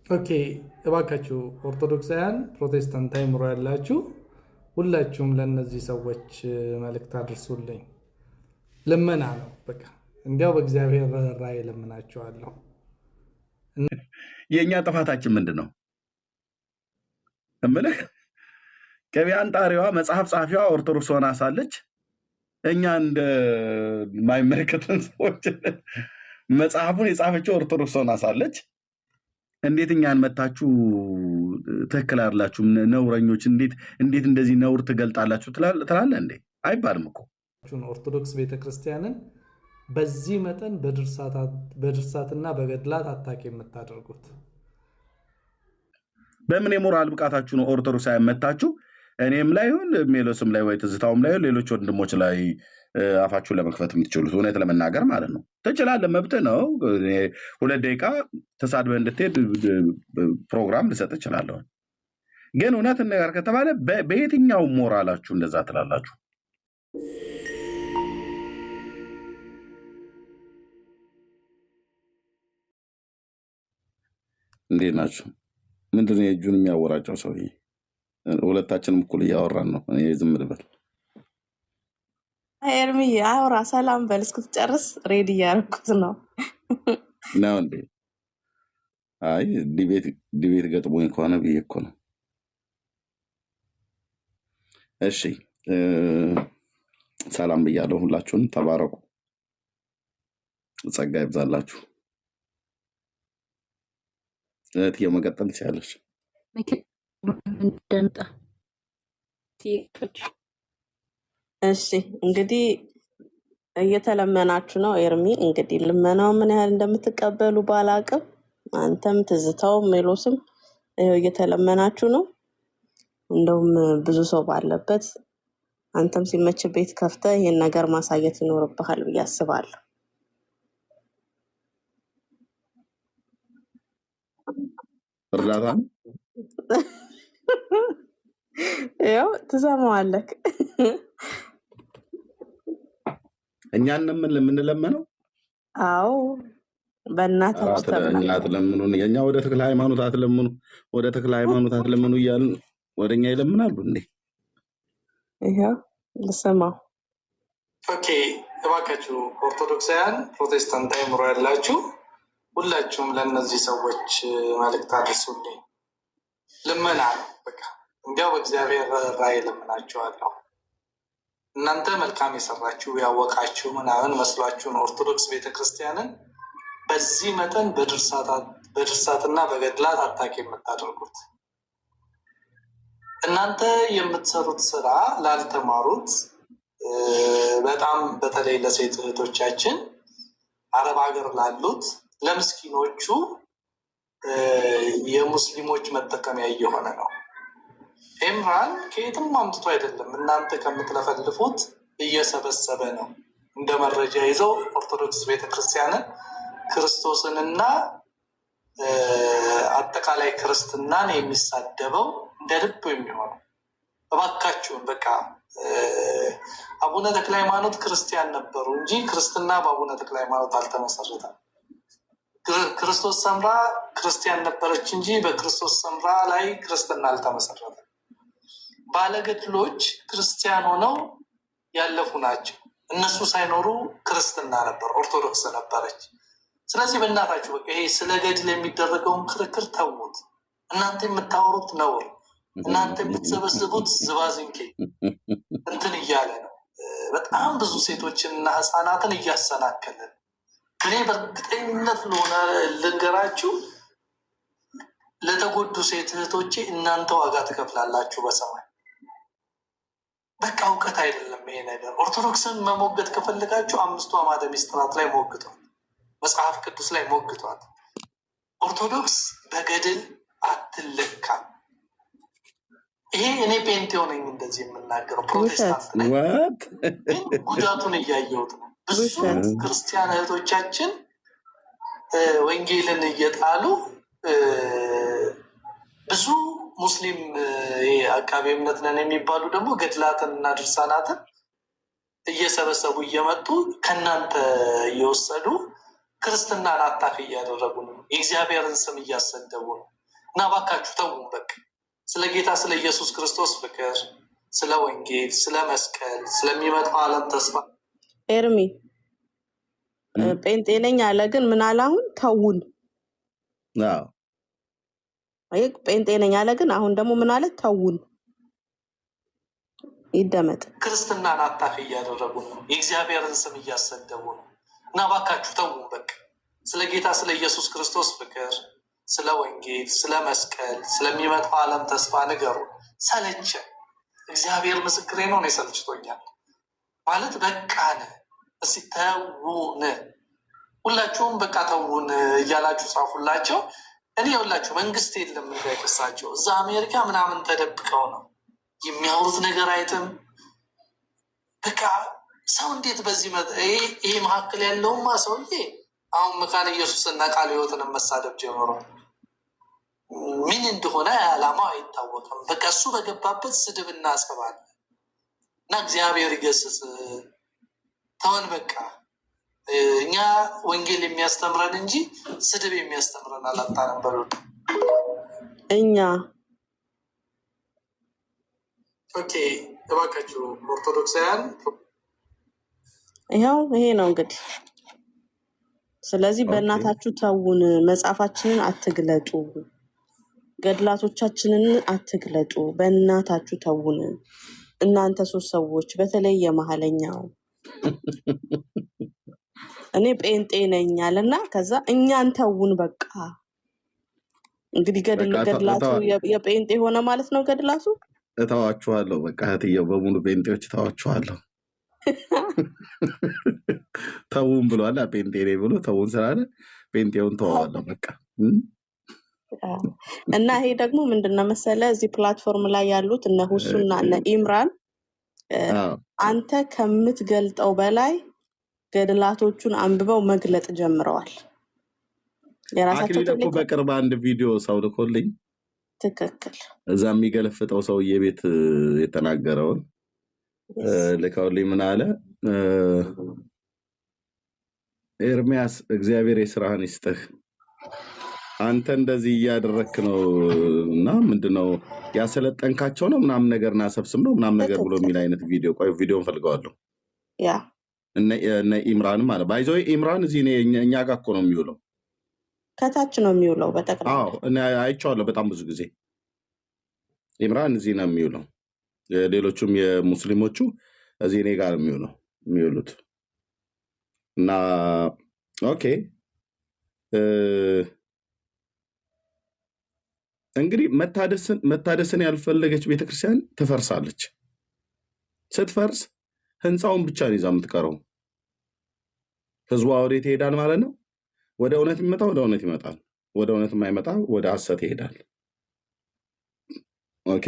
ኦኬ እባካችሁ ኦርቶዶክሳውያን ፕሮቴስታንት አይምሮ ያላችሁ ሁላችሁም ለነዚህ ሰዎች መልእክት አድርሱልኝ። ልመና ነው በቃ እንዲያው በእግዚአብሔር ራእይ ለምናችኋለሁ። የኛ ጥፋታችን ምንድነው? እምልህ ገበያ አንጣሪዋ መጽሐፍ ጻፊዋ ኦርቶዶክስ ሆና ሳለች እኛ እንደ ማይመለከተን ሰዎች መጽሐፉን የጻፈችው ኦርቶዶክስ ሆና ሳለች እንዴት እኛን መታችሁ ትክክል አይደላችሁም ነውረኞች እንዴት እንደዚህ ነውር ትገልጣላችሁ ትላለህ እንዴ? አይባልም እኮ። ኦርቶዶክስ ቤተክርስቲያንን በዚህ መጠን በድርሳትና በገድላት አታክ የምታደርጉት በምን የሞራል ብቃታችሁ ነው? ኦርቶዶክሳውያን መታችሁ እኔም ላይ ይሁን ሜሎስም ላይ ወይ ትዝታውም ላይ ሌሎች ወንድሞች ላይ አፋችሁን ለመክፈት የምትችሉት እውነት ለመናገር ማለት ነው። ትችላለህ፣ መብት ነው። 2 ደቂቃ ተሳድበህ እንድትሄድ ፕሮግራም ልሰጥ እችላለሁ። ግን እውነት ነገር ከተባለ በየትኛው ሞራላችሁ እንደዛ ትላላችሁ? እንዴት ናችሁ? ምንድነው የእጁን የሚያወራጨው ሰውዬ? ሁለታችንም እኩል እያወራን ነው። እኔ ዝም ልበል? ኤርሚዬ አውራ፣ ሰላም በል እስክትጨርስ ሬዲ እያደረኩት ነው እንዴ? አይ ዲቤት ገጥሞኝ ከሆነ ብዬ እኮ ነው። እሺ ሰላም ብያለሁ። ሁላችሁም ተባረኩ፣ ጸጋ ይብዛላችሁ። እህትዬ መቀጠል ትችላለች። እሺ እንግዲህ እየተለመናችሁ ነው። ኤርሚ እንግዲህ ልመናው ምን ያህል እንደምትቀበሉ ባላቅም አንተም ትዝታው ሜሎስም እየተለመናችሁ ነው። እንደውም ብዙ ሰው ባለበት አንተም ሲመች ቤት ከፍተህ ይሄን ነገር ማሳየት ይኖርብሃል ብዬ አስባለሁ። እርዳታ ያው ትሰማዋለህ። እኛን የምንለመነው? አዎ በእናታችሁ ተለምኑ። የኛ ወደ ተክለ ሃይማኖት አትለምኑ፣ ወደ ተክለ ሃይማኖት አትለምኑ እያልን ወደኛ ይለምናሉ እንዴ? ይሄው ልሰማው። ኦኬ እባካችሁ ኦርቶዶክሳውያን ፕሮቴስታንት አይምሮ ያላችሁ ሁላችሁም ለነዚህ ሰዎች መልእክት አድርሱልኝ። ልመና ነው በቃ እንዲያው በእግዚአብሔር ራእይ ለምናችኋለሁ። እናንተ መልካም የሰራችሁ ያወቃችሁ ምናምን መስሏችሁን ኦርቶዶክስ ቤተክርስቲያንን በዚህ መጠን በድርሳትና በገድላት አታክ የምታደርጉት። እናንተ የምትሰሩት ስራ ላልተማሩት በጣም በተለይ ለሴት እህቶቻችን አረብ ሀገር ላሉት ለምስኪኖቹ የሙስሊሞች መጠቀሚያ እየሆነ ነው። ኤምራን ከየትም አምጥቶ አይደለም፣ እናንተ ከምትለፈልፉት እየሰበሰበ ነው። እንደ መረጃ ይዘው ኦርቶዶክስ ቤተክርስቲያንን ክርስቶስንና አጠቃላይ ክርስትናን የሚሳደበው እንደ ልብ የሚሆነው። እባካችሁን በቃ አቡነ ተክለ ሃይማኖት ክርስቲያን ነበሩ እንጂ ክርስትና በአቡነ ተክለ ሃይማኖት አልተመሰረተም። ክርስቶስ ሰምራ ክርስቲያን ነበረች እንጂ በክርስቶስ ሰምራ ላይ ክርስትና አልተመሰረተም። ባለገድሎች ክርስቲያን ሆነው ያለፉ ናቸው። እነሱ ሳይኖሩ ክርስትና ነበር፣ ኦርቶዶክስ ነበረች። ስለዚህ በእናታችሁ በቃ ይሄ ስለ ገድል የሚደረገውን ክርክር ተዉት። እናንተ የምታወሩት ነውር፣ እናንተ የምትሰበስቡት ዝባዝንኬ እንትን እያለ ነው። በጣም ብዙ ሴቶችን እና ህፃናትን እያሰናከለን። እኔ በእርግጠኝነት ለሆነ ልንገራችሁ፣ ለተጎዱ ሴት እህቶቼ እናንተ ዋጋ ትከፍላላችሁ በሰማይ። በቃ እውቀት አይደለም ይሄ ነገር። ኦርቶዶክስን መሞገት ከፈለጋችሁ 5ቱ አዕማደ ምስጢራት ላይ ሞግቷል፣ መጽሐፍ ቅዱስ ላይ ሞግቷል። ኦርቶዶክስ በገድል አትለካም። ይሄ እኔ ፔንቴው ነኝ እንደዚህ የምናገረው፣ ፕሮቴስታንት ነኝ፣ ግን ጉዳቱን እያየሁት ነው። ብዙ ክርስቲያን እህቶቻችን ወንጌልን እየጣሉ ብዙ ሙስሊም አቃቤ እምነት ነን የሚባሉ ደግሞ ገድላትን እና ድርሳናትን እየሰበሰቡ እየመጡ ከእናንተ እየወሰዱ ክርስትናን አታክ እያደረጉ ነው። የእግዚአብሔርን ስም እያሰደቡ ነው። እና እባካችሁ ተው በቃ ስለ ጌታ ስለ ኢየሱስ ክርስቶስ ፍቅር፣ ስለ ወንጌል፣ ስለ መስቀል፣ ስለሚመጣው ዓለም ተስፋ ኤርሚ ጴንጤ ነኝ አለ፣ ግን ምን አለ አሁን? ተውን። አዎ አይ ጴንጤ ነኝ አለ፣ ግን አሁን ደግሞ ምን አለ? ተውን። ይደመጥ። ክርስትናን አታፊ እያደረጉ ነው። የእግዚአብሔርን ስም እያሰደቡ ነው። እና እባካችሁ ተው በቃ ስለ ጌታ ስለ ኢየሱስ ክርስቶስ ፍቅር፣ ስለ ወንጌል፣ ስለ መስቀል፣ ስለሚመጣው ዓለም ተስፋ ንገሩ። ሰለቸ። እግዚአብሔር ምስክሬ ነው። እኔ ሰልችቶኛል ማለት በቃን። እስኪ ተውን፣ ሁላችሁም በቃ ተውን እያላችሁ ጻፉላቸው። እኔ ሁላችሁ መንግስት የለም እንዳይከሳቸው እዛ አሜሪካ ምናምን ተደብቀው ነው የሚያወሩት ነገር አይተም። በቃ ሰው እንዴት በዚህ ይሄ መካከል ያለውማ ሰውዬ አሁን መካነ ኢየሱስና ቃለ ሕይወትን መሳደብ ጀምሯል። ምን እንደሆነ ዓላማው አይታወቅም። በቃ እሱ በገባበት ስድብና አስባለ እና እግዚአብሔር ይገስጽ። ተወን በቃ እኛ ወንጌል የሚያስተምረን እንጂ ስድብ የሚያስተምረን አላጣንም። በሉ እኛ ኦኬ። እባካችሁ ኦርቶዶክሳውያን ይኸው ይሄ ነው እንግዲህ። ስለዚህ በእናታችሁ ተውን፣ መጽሐፋችንን አትግለጡ፣ ገድላቶቻችንን አትግለጡ፣ በእናታችሁ ተውን። እናንተ 3 ሰዎች በተለይ የመሀለኛው እኔ ጴንጤ ነኝ አለና ከዛ እኛን ተውን በቃ። እንግዲህ ገድላቱ የጴንጤ ሆነ ማለት ነው። ገድላቱ እተዋችኋለሁ በቃ እህትየው በሙሉ ጴንጤዎች እተዋችኋለሁ። ተውን ብሏል። ጴንጤ ነኝ ብሎ ተውን ስላለ ጴንጤውን ተዋዋለሁ በቃ። እና ይሄ ደግሞ ምንድነው መሰለ እዚህ ፕላትፎርም ላይ ያሉት እነ ሁሱና እነ ኢምራን አንተ ከምትገልጠው በላይ ገድላቶቹን አንብበው መግለጥ ጀምረዋል። የራሳቸው ደግሞ በቅርብ አንድ ቪዲዮ ሰው ልኮልኝ ትክክል እዛ የሚገለፍጠው ሰውዬ ቤት የተናገረውን ልከውልኝ ምን አለ? ኤርሚያስ እግዚአብሔር የስራህን ይስጥህ፣ አንተ እንደዚህ እያደረክ ነው እና ምንድነው ያሰለጠንካቸው ነው ምናምን ነገር እና ሰብስብ ነው ምናምን ነገር ብሎ የሚል አይነት ቪዲዮ። ቆይ ቪዲዮን ፈልገዋለሁ። ያ እነ ኢምራን ማለት ባይዞ ኢምራን እዚህ እኛ ጋር እኮ ነው የሚውለው፣ ከታች ነው የሚውለው በጠቅላላ። አዎ እኔ አይቼዋለሁ በጣም ብዙ ጊዜ። ኢምራን እዚህ ነው የሚውለው፣ ሌሎቹም የሙስሊሞቹ እዚህ እኔ ጋር የሚውሉት እና ኦኬ እንግዲህ መታደስን ያልፈለገች ቤተክርስቲያን ትፈርሳለች። ስትፈርስ ህንፃውን ብቻ ነው ይዛ የምትቀረው። ህዝቧ ወዴት ይሄዳል ማለት ነው? ወደ እውነት የሚመጣ ወደ እውነት ይመጣል፣ ወደ እውነት የማይመጣ ወደ ሐሰት ይሄዳል። ኦኬ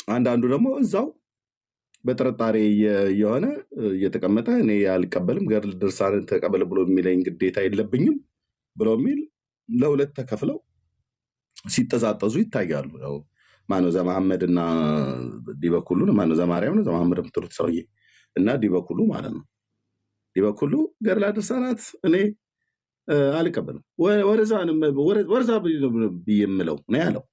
አንዳንዱ ደግሞ እዛው በጥርጣሬ የሆነ እየተቀመጠ እኔ አልቀበልም ገድል ድርሳንን ተቀበል ብሎ የሚለኝ ግዴታ የለብኝም ብሎ የሚል ለሁለት ተከፍለው ሲጠዛጠዙ ይታያሉ። ያው ማነው ዘመሐመድ እና ዲበኩሉ ማነው ዘማርያም ነው ዘመሐመድ የምትሉት ሰውዬ እና ዲበኩሉ ማለት ነው። ዲበኩሉ ገድላ ድርሳናት እኔ አልቀበልም ወደዛ ብዬ የምለው ነው ያለው።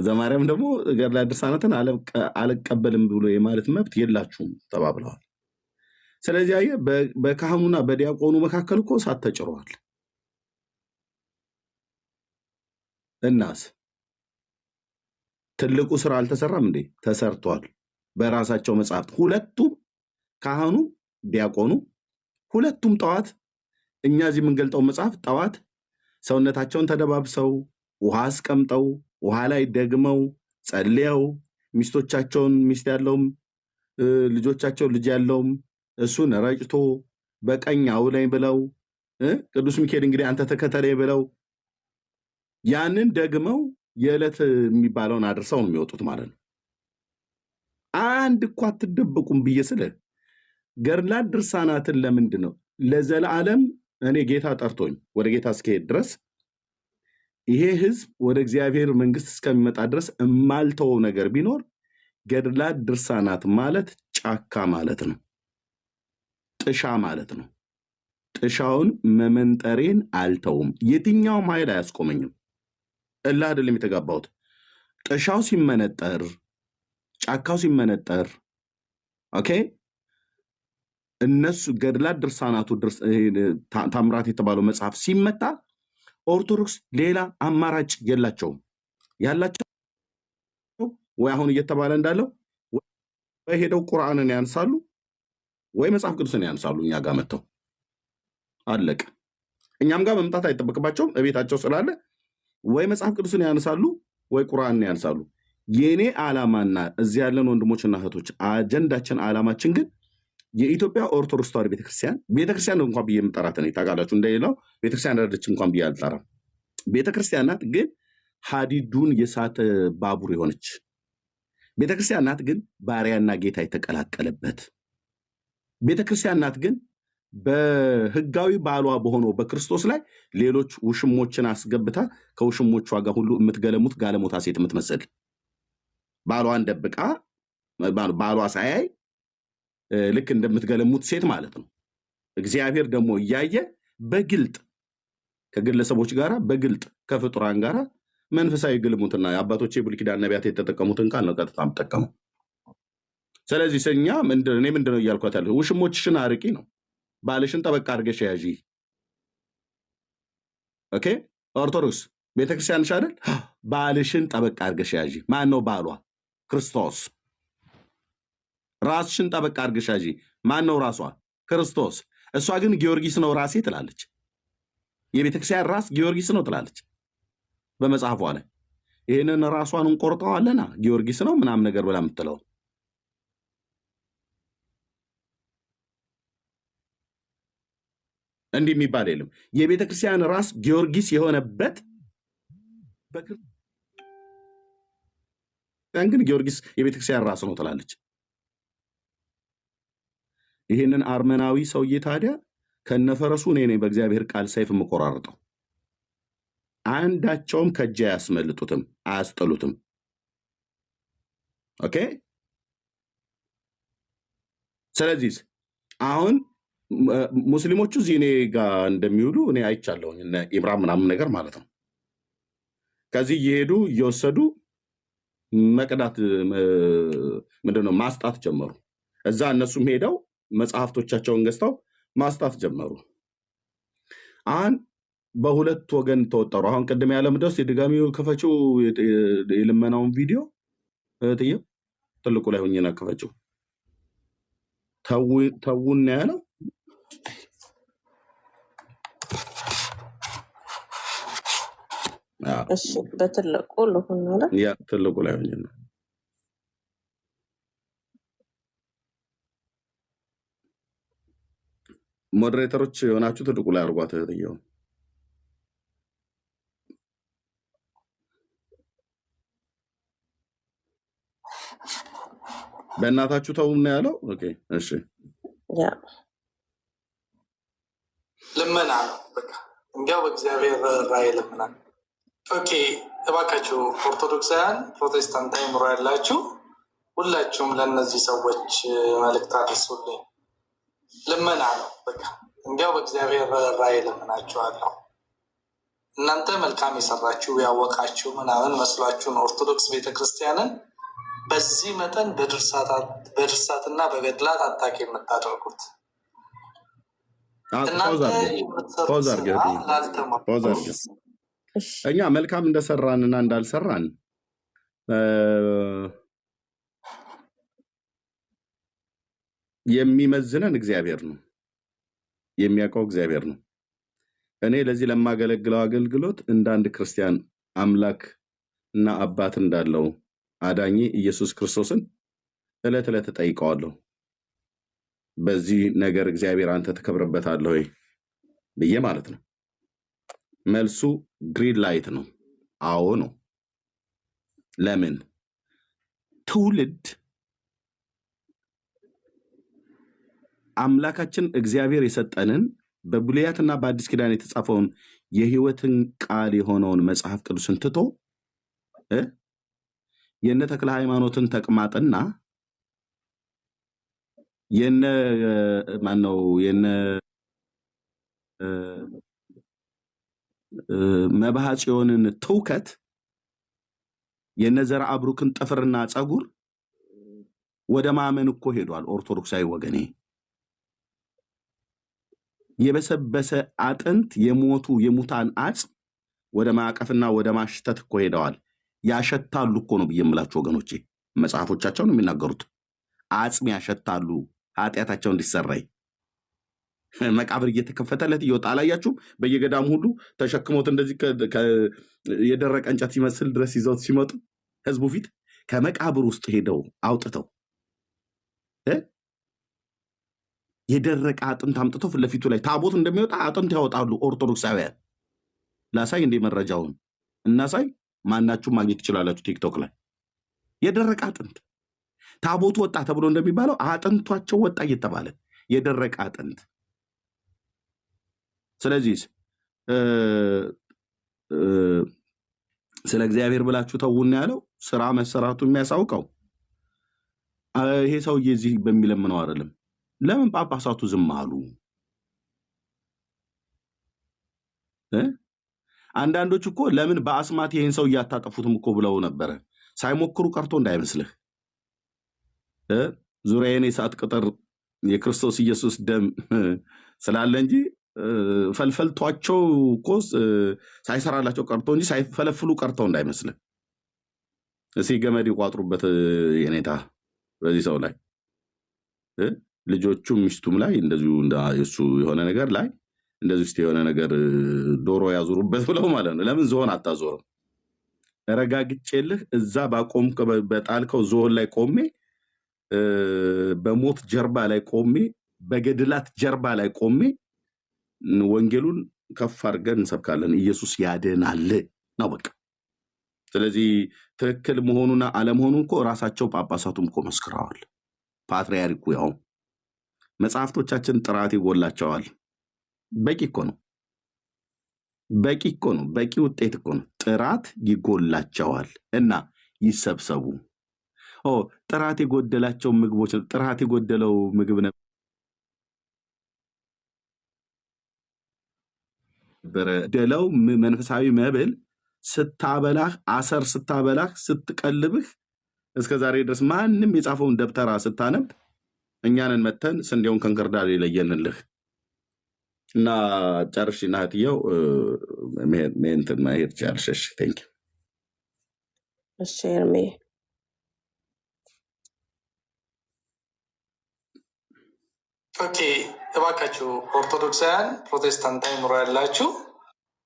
ዘማርያም ደግሞ ገድላ ድርሳናትን አልቀበልም ብሎ የማለት መብት የላችሁም ተባብለዋል። ስለዚህ አየህ በካህኑና በዲያቆኑ መካከል እኮ እሳት ተጭሯል። እናስ ትልቁ ስራ አልተሰራም እንዴ? ተሰርቷል። በራሳቸው መጽሐፍት ሁለቱም ካህኑ ዲያቆኑ ሁለቱም ጠዋት እኛ እዚህ የምንገልጠው መጽሐፍ ጠዋት ሰውነታቸውን ተደባብሰው ውሃ አስቀምጠው ውሃ ላይ ደግመው ጸልየው ሚስቶቻቸውን ሚስት ያለውም ልጆቻቸው ልጅ ያለውም እሱን ረጭቶ በቀኝ አውለኝ ብለው ቅዱስ ሚካኤል እንግዲህ አንተ ተከተለኝ ብለው ያንን ደግመው የዕለት የሚባለውን አድርሰው ነው የሚወጡት ማለት ነው። አንድ እኮ አትደብቁም ብዬ ስለ ገድላት ድርሳናትን ለምንድን ነው ለዘላለም እኔ ጌታ ጠርቶኝ ወደ ጌታ እስከሄድ ድረስ ይሄ ህዝብ ወደ እግዚአብሔር መንግስት እስከሚመጣ ድረስ የማልተወው ነገር ቢኖር ገድላት ድርሳናት ማለት ጫካ ማለት ነው፣ ጥሻ ማለት ነው። ጥሻውን መመንጠሬን አልተውም፣ የትኛውም ኃይል አያስቆመኝም። እልህ አይደለም የተጋባሁት። ጥሻው ሲመነጠር፣ ጫካው ሲመነጠር፣ ኦኬ እነሱ ገድላት ድርሳናቱ ታምራት የተባለው መጽሐፍ ሲመታ ኦርቶዶክስ ሌላ አማራጭ የላቸውም። ያላቸው ወይ አሁን እየተባለ እንዳለው ወይ ሄደው ቁርአንን ያንሳሉ ወይ መጽሐፍ ቅዱስን ያንሳሉ። እኛ ጋር መጥተው አለቀ። እኛም ጋር መምጣት አይጠበቅባቸውም። እቤታቸው ስላለ ወይ መጽሐፍ ቅዱስን ያንሳሉ ወይ ቁርአንን ያንሳሉ። የኔ ዓላማና እዚህ ያለን ወንድሞችና እህቶች አጀንዳችን ዓላማችን ግን የኢትዮጵያ ኦርቶዶክስ ተዋሕዶ ቤተክርስቲያን እንኳን ብዬ የምጠራት ነኝ። ታውቃላችሁ፣ እንደሌላው ቤተክርስቲያን ረደች እንኳን ብዬ አልጠራም። ቤተክርስቲያን ናት፣ ግን ሀዲዱን የሳተ ባቡር የሆነች ቤተክርስቲያን ናት፣ ግን ባሪያና ጌታ የተቀላቀለበት ቤተክርስቲያን ናት፣ ግን በህጋዊ ባሏ በሆነው በክርስቶስ ላይ ሌሎች ውሽሞችን አስገብታ ከውሽሞቿ ጋር ሁሉ የምትገለሙት ጋለሞታ ሴት የምትመስል ባሏን ደብቃ ባሏ ሳያይ ልክ እንደምትገለሙት ሴት ማለት ነው። እግዚአብሔር ደግሞ እያየ በግልጥ ከግለሰቦች ጋር በግልጥ ከፍጡራን ጋር መንፈሳዊ ግልሙትና የአባቶች የብሉይ ኪዳን ነቢያት የተጠቀሙትን ቃል ነው ቀጥታ የምጠቀመው። ስለዚህ እኛ እኔ ምንድነው እያልኳት ያለው? ውሽሞችሽን አርቂ ነው። ባልሽን ጠበቃ አድርገሽ ያዢ። ኦኬ ኦርቶዶክስ ቤተክርስቲያንሽ አይደል? ባልሽን ጠበቃ አድርገሽ ያዢ። ማን ነው ባሏ? ክርስቶስ። ራስሽን ጠበቃ አድርገሽ ያዢ። ማን ነው ራሷ? ክርስቶስ። እሷ ግን ጊዮርጊስ ነው ራሴ ትላለች። የቤተክርስቲያን ራስ ጊዮርጊስ ነው ትላለች በመጽሐፏ ላይ። ይህንን ራሷን እንቆርጠዋለና ጊዮርጊስ ነው ምናምን ነገር ብላ የምትለው እንዲህ የሚባል የለም። የቤተክርስቲያን ራስ ጊዮርጊስ የሆነበት በክርስቲያን ግን ጊዮርጊስ የቤተክርስቲያን ራስ ነው ትላለች። ይህንን አርመናዊ ሰውዬ ታዲያ ከነፈረሱ እኔ ነኝ በእግዚአብሔር ቃል ሰይፍ የምቆራርጠው። አንዳቸውም ከእጄ አያስመልጡትም፣ አያስጠሉትም። ኦኬ። ስለዚህ አሁን ሙስሊሞቹ እዚህ እኔ ጋር እንደሚውሉ እኔ አይቻለሁኝ፣ እነ ኢብራሂም ምናምን ነገር ማለት ነው። ከዚህ እየሄዱ እየወሰዱ መቅዳት ምንድነው ማስጣት ጀመሩ። እዛ እነሱም ሄደው መጽሐፍቶቻቸውን ገዝተው ማስጣት ጀመሩ። አሁን በሁለት ወገን ተወጠሩ። አሁን ቅድም ያለ ምድረስ የድጋሚው ክፈችው የልመናውን ቪዲዮ እህትዬው ትልቁ ላይ ሆኜ ክፈችው። ተውን ያለው እሺ፣ በትልቁ ልሁን አለ። ያ ትልቁ ላይ ሆኜ ነው። ሞዴሬተሮች የሆናችሁ ትልቁ ላይ አድርጓት እህትዬው። በእናታችሁ ተውን ያለው። ኦኬ እሺ፣ ያ ልመና ነው። በቃ እንዲያው በእግዚአብሔር ራእይ ልመና። ኦኬ እባካችሁ ኦርቶዶክሳውያን፣ ፕሮቴስታንት አይምሮ ያላችሁ ሁላችሁም ለእነዚህ ሰዎች መልእክት አድርሱልኝ። ልመና ነው። በቃ እንዲያው በእግዚአብሔር ራእይ ልመናችኋለሁ። እናንተ መልካም የሰራችሁ ያወቃችሁ ምናምን መስሏችሁን ኦርቶዶክስ ቤተክርስቲያንን በዚህ መጠን በድርሳትና በገድላት አታክ የምታደርጉት እናንተ እኛ መልካም እንደሰራንና እንዳልሰራን የሚመዝነን እግዚአብሔር ነው፣ የሚያውቀው እግዚአብሔር ነው። እኔ ለዚህ ለማገለግለው አገልግሎት እንደ አንድ ክርስቲያን አምላክ እና አባት እንዳለው አዳኜ ኢየሱስ ክርስቶስን ዕለት ዕለት እጠይቀዋለሁ። በዚህ ነገር እግዚአብሔር አንተ ተከብረበታለህ ወይ ብዬ ማለት ነው። መልሱ ግሪን ላይት ነው፣ አዎ ነው። ለምን? ትውልድ አምላካችን እግዚአብሔር የሰጠንን በብሉያትና በአዲስ ኪዳን የተጻፈውን የሕይወትን ቃል የሆነውን መጽሐፍ ቅዱስን ትቶ የነ ተክለ ሃይማኖትን ተቅማጥና የነ ማነው የነ መባህ ጽዮንን ትውከት የነዘር አብሩክን ጥፍርና ጸጉር ወደ ማመን እኮ ሄዷል። ኦርቶዶክሳዊ ወገኔ የበሰበሰ አጥንት የሞቱ የሙታን አጽም ወደ ማቀፍና ወደ ማሽተት እኮ ሄደዋል። ያሸታሉ እኮ ነው ብየምላችሁ ወገኖቼ፣ መጽሐፎቻቸው ነው የሚናገሩት። አጽም ያሸታሉ ኃጢአታቸው እንዲሰራይ መቃብር እየተከፈተለት እየወጣ አላያችሁም? በየገዳሙ ሁሉ ተሸክሞት እንደዚህ የደረቀ እንጨት ሲመስል ድረስ ይዘውት ሲመጡ ህዝቡ ፊት ከመቃብር ውስጥ ሄደው አውጥተው የደረቀ አጥንት አምጥተው ፊት ለፊቱ ላይ ታቦት እንደሚወጣ አጥንት ያወጣሉ ኦርቶዶክሳውያን። ላሳይ እንደ መረጃውን እናሳይ። ማናችሁም ማግኘት ትችላላችሁ ቲክቶክ ላይ። የደረቀ አጥንት ታቦት ወጣ ተብሎ እንደሚባለው አጥንቷቸው ወጣ እየተባለ የደረቀ አጥንት። ስለዚህ ስለ እግዚአብሔር ብላችሁ ተውና ያለው ስራ መሰራቱ የሚያሳውቀው ይሄ ሰውዬ እዚህ በሚለምነው አይደለም። ለምን ጳጳሳቱ ዝም አሉ? አንዳንዶች እኮ ለምን በአስማት ይሄን ሰው እያታጠፉትም እኮ ብለው ነበረ። ሳይሞክሩ ቀርቶ እንዳይመስልህ። ዙሪያዬን የሰዓት ቅጥር የክርስቶስ ኢየሱስ ደም ስላለ እንጂ ፈልፈልቷቸው እኮ ሳይሰራላቸው ቀርቶ እንጂ ሳይፈለፍሉ ቀርተው እንዳይመስልህ። እስኪ ገመድ ይቋጥሩበት የኔታ በዚህ ሰው ላይ ልጆቹም ሚስቱም ላይ እንደዚሁ እሱ የሆነ ነገር ላይ እንደዚህ ውስጥ የሆነ ነገር ዶሮ ያዙሩበት ብለው ማለት ነው። ለምን ዝሆን አታዞርም? ረጋግጬልህ እዛ ባቆም በጣልከው ዝሆን ላይ ቆሜ በሞት ጀርባ ላይ ቆሜ በገድላት ጀርባ ላይ ቆሜ ወንጌሉን ከፍ አድርገን እንሰብካለን። ኢየሱስ ያድናል ነው በቃ። ስለዚህ ትክክል መሆኑና አለመሆኑ እኮ ራሳቸው ጳጳሳቱም እኮ መስክረዋል። ፓትርያርኩ ያው መጽሐፍቶቻችን ጥራት ይጎላቸዋል። በቂ እኮ ነው። በቂ እኮ ነው። በቂ ውጤት እኮ ነው። ጥራት ይጎላቸዋል እና ይሰብሰቡ። ጥራት የጎደላቸው ምግቦች ጥራት የጎደለው ምግብ ነበረ ደለው መንፈሳዊ መብል ስታበላህ አሰር ስታበላህ ስትቀልብህ እስከ ዛሬ ድረስ ማንም የጻፈውን ደብተራ ስታነብ እኛንን መተን ስንዴውን ከንክርዳድ የለየንልህ እና ጨርሽና እህትየው እንትን መሄድ ቻልሽ። ቴንክ ዩ። እሺ ኤርሜ ኦኬ። እባካችሁ ኦርቶዶክሳውያን ፕሮቴስታንት አይምሮ ያላችሁ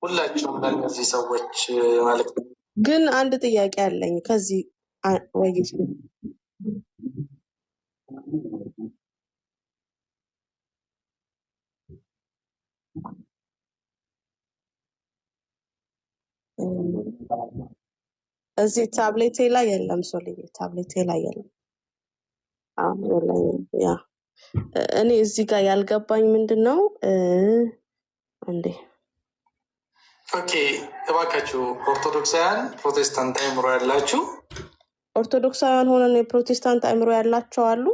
ሁላችሁም ለእነዚህ ሰዎች ማለት ነው። ግን አንድ ጥያቄ አለኝ ከዚህ ወይ እዚህ ታብሌቴ ላይ የለም። ሶልዬ ታብሌቴ ላይ የለም። ያ እኔ እዚህ ጋር ያልገባኝ ምንድን ነው እንዴ? ኦኬ እባካችሁ ኦርቶዶክሳውያን ፕሮቴስታንት አይምሮ ያላችሁ ኦርቶዶክሳውያን ሆነን የፕሮቴስታንት አይምሮ ያላቸው አሉ።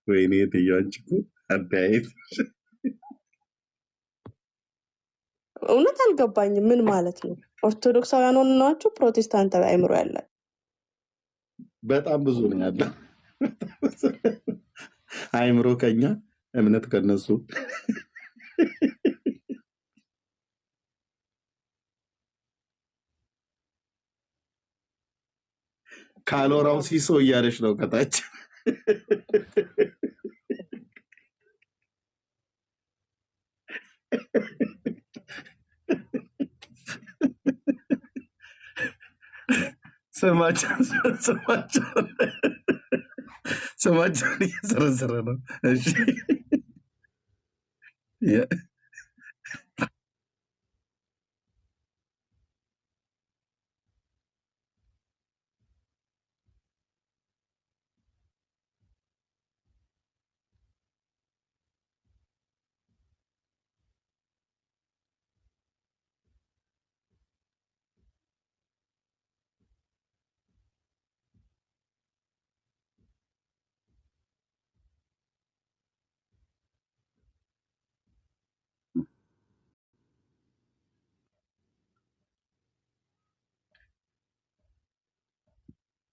ወይኔ ትያንቺ እኮ አባይት እውነት አልገባኝም። ምን ማለት ነው? ኦርቶዶክሳውያን ሆነን ናቸው ፕሮቴስታንት አይምሮ ያላቸው? በጣም ብዙ ነው ያለ አይምሮ ከኛ እምነት ከነሱ ካሎራው ሲሶ እያለች ነው ከታች ስማቸውን እየዘረዘረ ነው። እሺ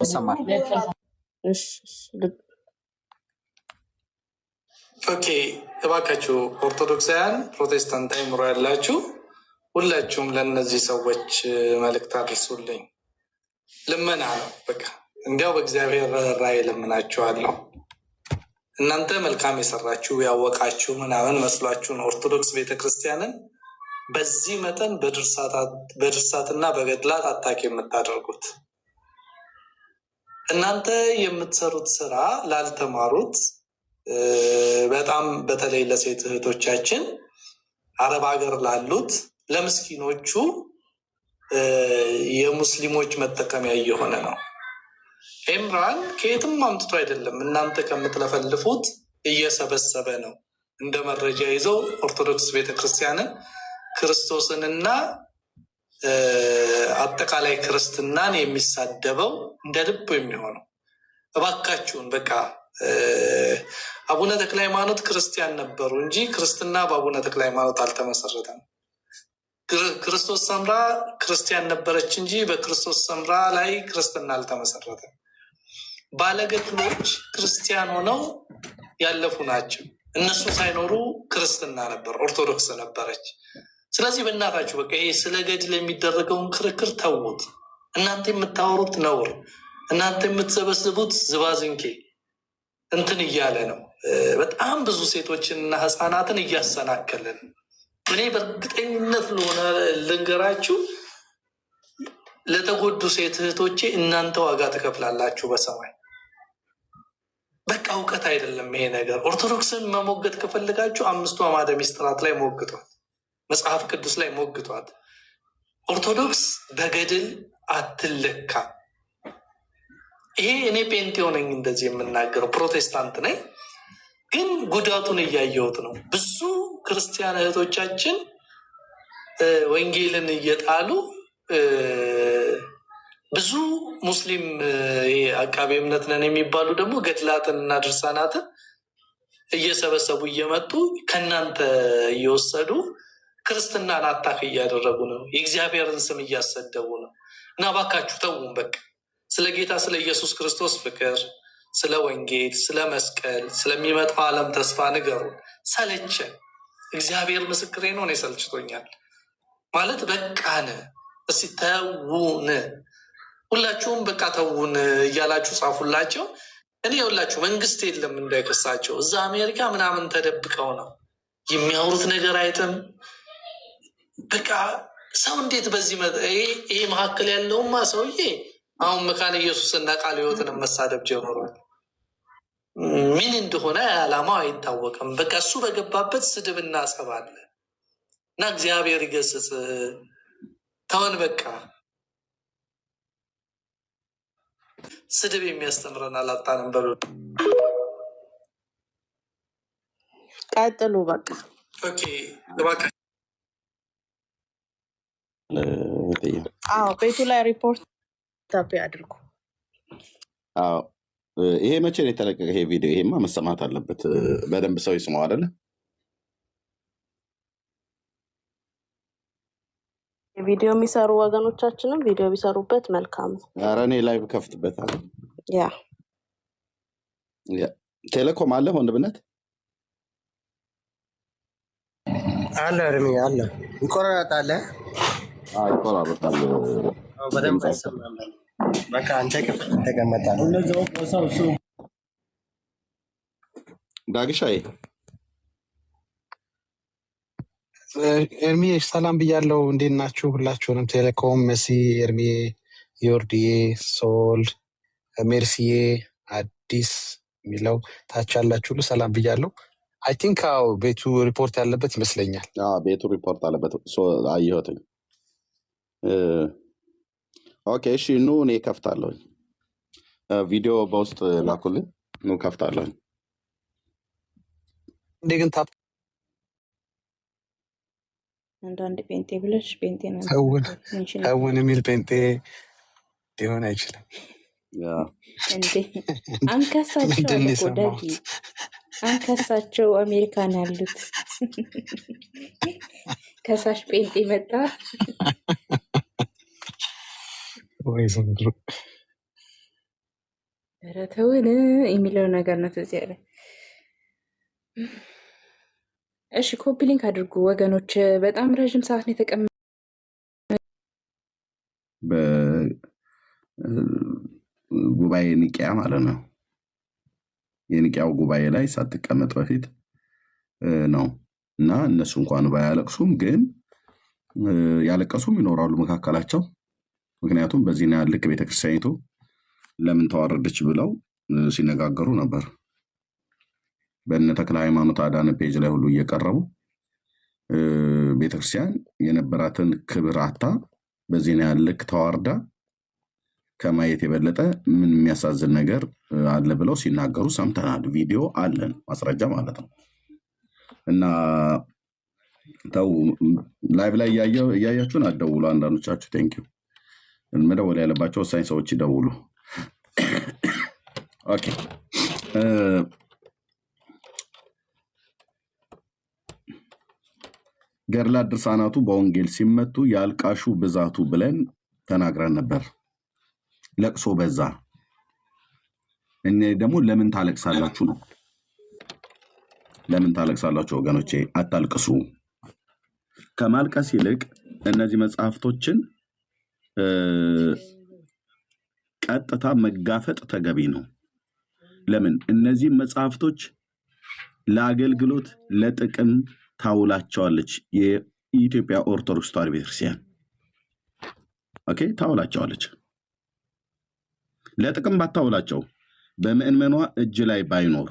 ይሰማል። እሺ ኦኬ እባካችሁ ኦርቶዶክሳውያን ፕሮቴስታንት አይምሮ ያላችሁ ሁላችሁም ለእነዚህ ሰዎች መልእክት አድርሱልኝ። ልመና ነው በቃ እንዲያው በእግዚአብሔር ራእይ ለምናችኋለሁ። እናንተ መልካም የሰራችሁ ያወቃችሁ ምናምን መስሏችሁን ኦርቶዶክስ ቤተክርስቲያንን በዚህ መጠን በድርሳትና በገድላት አታክ የምታደርጉት። እናንተ የምትሰሩት ስራ ላልተማሩት በጣም በተለይ ለሴት እህቶቻችን አረብ ሀገር ላሉት ለምስኪኖቹ የሙስሊሞች መጠቀሚያ እየሆነ ነው። ኤምራን ከየትም አምጥቶ አይደለም፣ እናንተ ከምትለፈልፉት እየሰበሰበ ነው። እንደ መረጃ ይዘው ኦርቶዶክስ ቤተክርስቲያንን ክርስቶስንና አጠቃላይ ክርስትናን የሚሳደበው እንደ ልብ የሚሆነው። እባካችሁን በቃ አቡነ ተክለ ሃይማኖት ክርስቲያን ነበሩ እንጂ ክርስትና በአቡነ ተክለ ሃይማኖት አልተመሰረተም። ክርስቶስ ሰምራ ክርስቲያን ነበረች እንጂ በክርስቶስ ሰምራ ላይ ክርስትና አልተመሰረተም። ባለገድሎች ክርስቲያን ሆነው ያለፉ ናቸው። እነሱ ሳይኖሩ ክርስትና ነበር፣ ኦርቶዶክስ ነበረች። ስለዚህ በእናታችሁ በቃ ይሄ ስለ ገድል የሚደረገውን ክርክር ተዉት። እናንተ የምታወሩት ነውር፣ እናንተ የምትሰበስቡት ዝባዝንኬ እንትን እያለ ነው። በጣም ብዙ ሴቶችንና ህፃናትን እያሰናከልን። እኔ በእርግጠኝነት ለሆነ ልንገራችሁ፣ ለተጎዱ ሴት እህቶቼ እናንተ ዋጋ ትከፍላላችሁ በሰማይ። በቃ እውቀት አይደለም ይሄ ነገር። ኦርቶዶክስን መሞገት ከፈለጋችሁ 5ቱ አዕማደ ምስጢራት ላይ ሞግቷት፣ መጽሐፍ ቅዱስ ላይ ሞግቷት። ኦርቶዶክስ በገድል አትለካ። ይሄ እኔ ጴንጤው ነኝ እንደዚህ የምናገረው፣ ፕሮቴስታንት ነኝ፣ ግን ጉዳቱን እያየሁት ነው። ብዙ ክርስቲያን እህቶቻችን ወንጌልን እየጣሉ ብዙ ሙስሊም አቃቤ እምነት ነን የሚባሉ ደግሞ ገድላትን እና ድርሳናትን እየሰበሰቡ እየመጡ ከእናንተ እየወሰዱ ክርስትናን አታክ እያደረጉ ነው። የእግዚአብሔርን ስም እያሰደቡ ነው። እና እባካችሁ ተውን በቃ። ስለ ጌታ ስለ ኢየሱስ ክርስቶስ ፍቅር፣ ስለ ወንጌል፣ ስለ መስቀል፣ ስለሚመጣው ዓለም ተስፋ ንገሩን። ሰለቸን። እግዚአብሔር ምስክሬ ነው። እኔ ሰልችቶኛል ማለት በቃን። እስኪ ተውን፣ ሁላችሁም በቃ ተውን እያላችሁ ጻፉላቸው። እኔ ሁላችሁ መንግስት የለም እንዳይከሳቸው፣ እዛ አሜሪካ ምናምን ተደብቀው ነው የሚያወሩት ነገር አይተም። በቃ ሰው እንዴት በዚህ ይሄ መካከል ያለውማ ሰውዬ አሁን መካነ ኢየሱስና ቃለ ሕይወትን መሳደብ ጀምሯል። ምን እንደሆነ ዓላማው አይታወቅም። በቃ እሱ በገባበት ስድብና ጸብ አለ እና እግዚአብሔር ይገስጽ። ተውን በቃ። ስድብ የሚያስተምረን አላጣንም። በሉ ቀጥሉ በቃ። ኦኬ እባክህ። አዎ ቤቱ ላይ ሪፖርት ታፔ አድርጉ። አዎ ይሄ መቼ ነው የተለቀቀ ይሄ ቪዲዮ? ይሄማ መሰማት አለበት፣ በደንብ ሰው ይስማው አይደለ? ቪዲዮ የሚሰሩ ወገኖቻችንም ቪዲዮ ቢሰሩበት መልካም ነው። ኧረ እኔ ላይቭ ከፍትበታለሁ። ያ ቴሌኮም አለ ወንድምነት አለ እርሜ አለ። ይቆራረጣል፣ ይቆራረጣል። በደንብ አይሰማም። በቃ አንተ ክፍል ተቀመጣለህ። ዳግሻዬ ኤርሚ ሰላም ብያለው። እንዴት ናችሁ? ሁላችሁንም ቴሌኮም፣ መሲ፣ ኤርሚ፣ ዮርዲዬ፣ ሶል፣ ሜርሲዬ፣ አዲስ የሚለው ታች ያላችሁ ሁሉ ሰላም ብያለው። አይ ቲንክ ቤቱ ሪፖርት ያለበት ይመስለኛል። ቤቱ ሪፖርት አለበት አየሁትኝ። ኦኬ እሺ፣ ኑ እኔ ከፍታለሁኝ። ቪዲዮ በውስጥ ላኩልኝ። ኑ ከፍታለሁኝ። እንዴ ግን አንዳንድ ጴንጤ ብለሽ ጴንጤ ተውን የሚል ጴንጤ ሊሆን አይችልም እንዴ? አንከሳቸው አለ እኮ ዳጊ፣ አንከሳቸው አሜሪካን ያሉት ከሳሽ ጴንጤ መጣ ወይ ዘንድሮ። ኧረ ተውን የሚለው ነገር ነው እዚህ ያለ። እሺ ኮፒ ሊንክ አድርጉ ወገኖች። በጣም ረዥም ሰዓት ነው የተቀመጠ። በጉባኤ ኒቂያ ማለት ነው። የኒቂያው ጉባኤ ላይ ሳትቀመጥ በፊት ነው እና እነሱ እንኳን ባያለቅሱም ግን ያለቀሱም ይኖራሉ መካከላቸው። ምክንያቱም በዚህ ነው ልክ ቤተክርስቲያኒቱ ለምን ተዋረደች ብለው ሲነጋገሩ ነበር። በእነ ተክለ ሃይማኖት አዳነ ፔጅ ላይ ሁሉ እየቀረቡ ቤተክርስቲያን የነበራትን ክብር አታ በዚህ ነው ልክ ተዋርዳ ከማየት የበለጠ ምን የሚያሳዝን ነገር አለ ብለው ሲናገሩ ሰምተናል። ቪዲዮ አለን ማስረጃ ማለት ነው። እና ተው ላይቭ ላይ እያያችሁን አትደውሉ። አንዳንዶቻችሁ ቴንኪው መደወል ያለባቸው ወሳኝ ሰዎች ይደውሉ። ኦኬ ገድላት ድርሳናቱ በወንጌል ሲመቱ ያልቃሹ ብዛቱ ብለን ተናግረን ነበር። ለቅሶ በዛ። እኔ ደግሞ ለምን ታለቅሳላችሁ ነው። ለምን ታለቅሳላችሁ ወገኖቼ? አታልቅሱ። ከማልቀስ ይልቅ እነዚህ መጽሐፍቶችን ቀጥታ መጋፈጥ ተገቢ ነው። ለምን እነዚህ መጽሐፍቶች ለአገልግሎት ለጥቅም ታውላቸዋለች የኢትዮጵያ ኦርቶዶክስ ተዋሕዶ ቤተክርስቲያን። ኦኬ ታውላቸዋለች። ለጥቅም ባታውላቸው በምእመኗ እጅ ላይ ባይኖር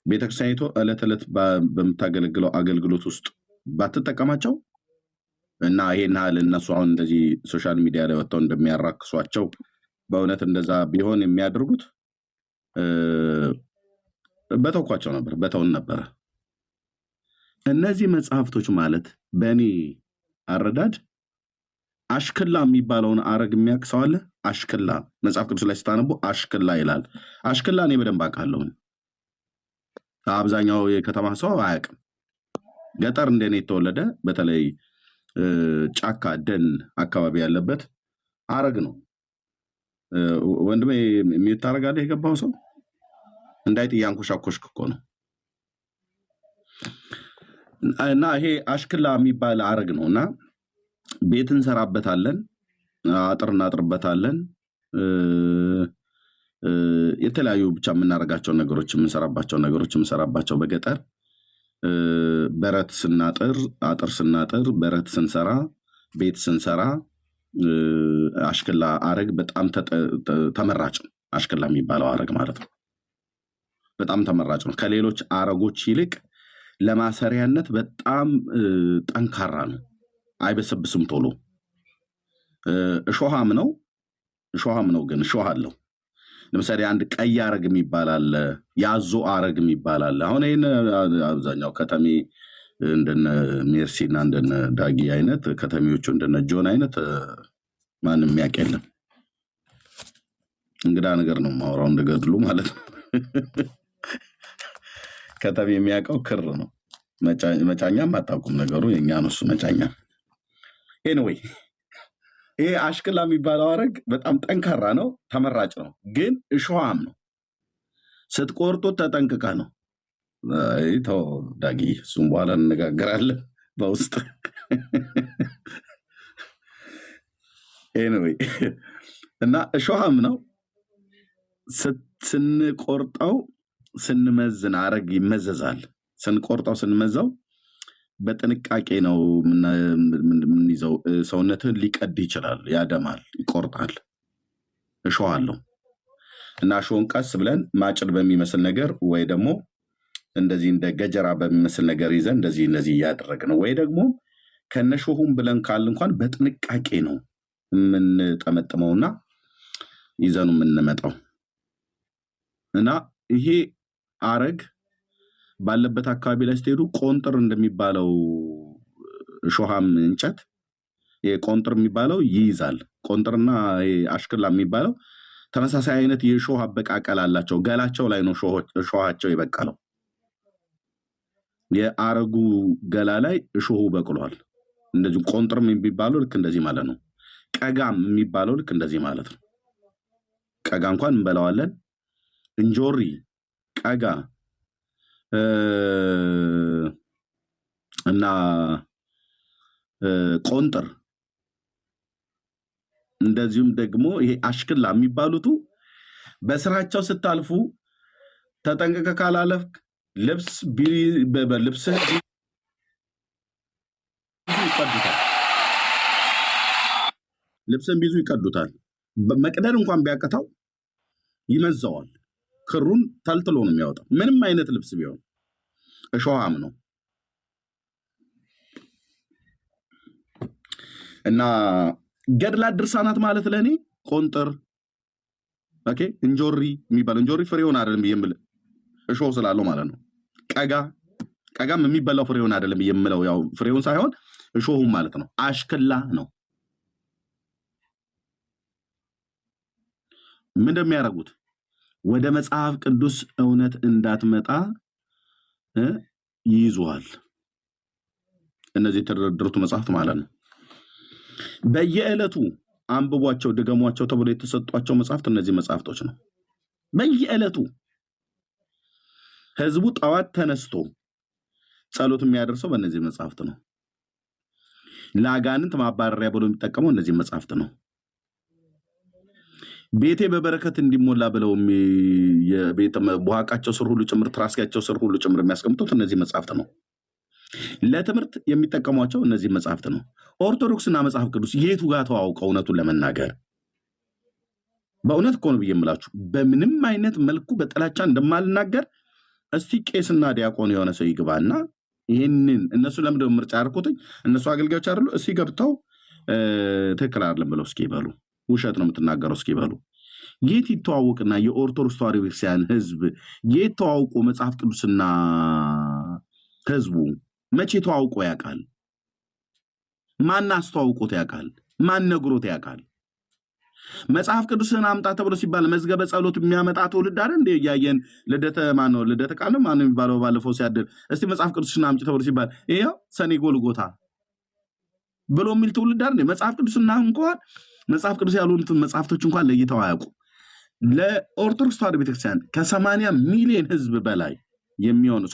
ቤተክርስቲያኒቱ ዕለት ዕለት በምታገለግለው አገልግሎት ውስጥ ባትጠቀማቸው እና ይሄን ያህል እነሱ አሁን እንደዚህ ሶሻል ሚዲያ ላይ ወጥተው እንደሚያራክሷቸው በእውነት እንደዛ ቢሆን የሚያደርጉት በተውኳቸው ነበር፣ በተውን ነበረ። እነዚህ መጽሐፍቶች ማለት በእኔ አረዳድ አሽክላ የሚባለውን አረግ የሚያውቅ ሰው አለ? አሽክላ መጽሐፍ ቅዱስ ላይ ስታነቡ አሽክላ ይላል። አሽክላ እኔ በደንብ አውቃለሁኝ። አብዛኛው የከተማ ሰው አያውቅም። ገጠር እንደኔ የተወለደ በተለይ ጫካ ደን አካባቢ ያለበት አረግ ነው። ወንድሜ የሚዩት ታደርጋለህ? የገባው ሰው እንዳይጥ እያንኮሻኮሽክ እኮ ነው። እና ይሄ አሽክላ የሚባል አረግ ነው እና ቤት እንሰራበታለን፣ አጥር እናጥርበታለን፣ የተለያዩ ብቻ የምናደርጋቸው ነገሮች የምንሰራባቸው በገጠር በረት ስናጥር፣ አጥር ስናጥር፣ በረት ስንሰራ፣ ቤት ስንሰራ አሽክላ አረግ በጣም ተመራጭ ነው። አሽክላ የሚባለው አረግ ማለት ነው በጣም ተመራጭ ነው። ከሌሎች አረጎች ይልቅ ለማሰሪያነት በጣም ጠንካራ ነው። አይበሰብስም ቶሎ። እሾሃም ነው ግን እሾህ አለው። ለምሳሌ አንድ ቀይ አረግ የሚባል አለ፣ ያዞ አረግ የሚባል አለ። አሁን ይህን አብዛኛው ከተሜ እንደነ ሜርሲና እንደነ ዳጊ አይነት ከተሜዎቹ እንደነ ጆን አይነት ማንም የሚያውቅ የለም። እንግዳ ነገር ነው ማውራው እንደገድሉ ማለት ነው። ከተሜ የሚያውቀው ክር ነው። መጫኛም አታውቁም። ነገሩ የኛ ነው እሱ መጫኛ። ኤኒዌይ ይሄ አሽክላ የሚባለው አረግ በጣም ጠንካራ ነው፣ ተመራጭ ነው፣ ግን እሾሃም ነው። ስትቆርጡት ተጠንቅቀ ነው። ተው ዳጊ፣ እሱም በኋላ እንነጋገራለን በውስጥ። ኤኒዌይ እና እሾሃም ነው። ስንቆርጠው ስንመዝን አረግ ይመዘዛል። ስንቆርጠው ስንመዘው በጥንቃቄ ነው የምንይዘው። ሰውነትን ሊቀድ ይችላል፣ ያደማል፣ ይቆርጣል። እሾህ አለው እና እሾህን ቀስ ብለን ማጭድ በሚመስል ነገር ወይ ደግሞ እንደዚህ እንደ ገጀራ በሚመስል ነገር ይዘን እንደዚህ እያደረግን ነው። ወይ ደግሞ ከነሾሁም ብለን ካል እንኳን በጥንቃቄ ነው የምንጠመጥመውና ይዘኑ የምንመጣው እና ይሄ አረግ ባለበት አካባቢ ላይ ስትሄዱ ቆንጥር እንደሚባለው እሾሃም እንጨት ቆንጥር የሚባለው ይይዛል። ቆንጥርና አሽክላ የሚባለው ተመሳሳይ አይነት የእሾህ አበቃቀል አላቸው። ገላቸው ላይ ነው እሾሃቸው የበቀለው። የአረጉ ገላ ላይ እሾሁ በቅሏል። እንደዚህ ቆንጥርም የሚባለው ልክ እንደዚህ ማለት ነው። ቀጋም የሚባለው ልክ እንደዚህ ማለት ነው። ቀጋ እንኳን እንበላዋለን። እንጆሪ፣ ቀጋ እና ቆንጥር እንደዚሁም ደግሞ ይሄ አሽክላ የሚባሉቱ በስራቸው ስታልፉ ተጠንቀቀ ካላለፍክ ልብስ ልብስን ቢዙ ይቀዱታል። መቅደድ እንኳን ቢያቀታው ይመዘዋል። ክሩን ተልትሎ ነው የሚያወጣው። ምንም አይነት ልብስ ቢሆን እሾሃም ነው እና ገድላት ድርሳናት ማለት ለእኔ ቆንጥር ኦኬ እንጆሪ የሚባለው እንጆሪ ፍሬውን አይደለም የምልህ እሾህ ስላለው ማለት ነው። ቀጋም የሚበላው ፍሬውን አይደለም የምለው ያው ፍሬውን ሳይሆን እሾሁም ማለት ነው። አሽክላ ነው። ምን እንደሚያደርጉት ወደ መጽሐፍ ቅዱስ እውነት እንዳትመጣ ይይዙሃል። እነዚህ የተደረደሩት መጽሐፍት ማለት ነው። በየዕለቱ አንብቧቸው ድገሟቸው ተብሎ የተሰጧቸው መጽሐፍት እነዚህ መጽሐፍቶች ነው። በየዕለቱ ህዝቡ ጠዋት ተነስቶ ጸሎት የሚያደርሰው በእነዚህ መጽሐፍት ነው። ለአጋንንት ማባረሪያ ብሎ የሚጠቀመው እነዚህ መጽሐፍት ነው። ቤቴ በበረከት እንዲሞላ ብለው የቤተ ቡሃቃቸው ስር ሁሉ ጭምር ትራስያቸው ስር ሁሉ ጭምር የሚያስቀምጡት እነዚህ መጽሐፍት ነው። ለትምህርት የሚጠቀሟቸው እነዚህ መጽሐፍት ነው። ኦርቶዶክስና መጽሐፍ ቅዱስ የቱ ጋር ተዋውቀው? እውነቱን ለመናገር በእውነት እኮ ነው ብዬ የምላችሁ። በምንም አይነት መልኩ በጥላቻ እንደማልናገር እስቲ ቄስና ዲያቆን የሆነ ሰው ይግባና ይህንን እነሱ ለምንድነው ምርጫ ያርኩትኝ? እነሱ አገልጋዮች አይደሉ? እስቲ ገብተው ትክክል አይደለም ብለው እስኪ ይበሉ። ውሸት ነው የምትናገረው እስኪ ይበሉ። የት ይተዋወቅና የኦርቶዶክስ ተዋሕዶ ቤተክርስቲያን ህዝብ የት ተዋውቆ መጽሐፍ ቅዱስና ህዝቡ መቼ ተዋውቆ ያውቃል? ማን አስተዋውቆት ያውቃል? ማን ነግሮት ያውቃል? መጽሐፍ ቅዱስን አምጣ ተብሎ ሲባል መዝገበ ጸሎት የሚያመጣ ትውልድ አይደል እንደ ያየን ልደተ ቃል ነው ማን የሚባለው ባለፈው ሲያደር እስቲ መጽሐፍ ቅዱስን አምጪ ተብሎ ሲባል ይሄው ሰኔ ጎልጎታ ብሎ የሚል ትውልድ አይደል? መጽሐፍ ቅዱስና እንኳን መጽሐፍ ቅዱስ ያሉትን መጽሐፍቶች እንኳን ለይተው አያውቁ። ለኦርቶዶክስ ተዋሕዶ ቤተክርስቲያን ከ80 ሚሊዮን ህዝብ በላይ የሚሆነው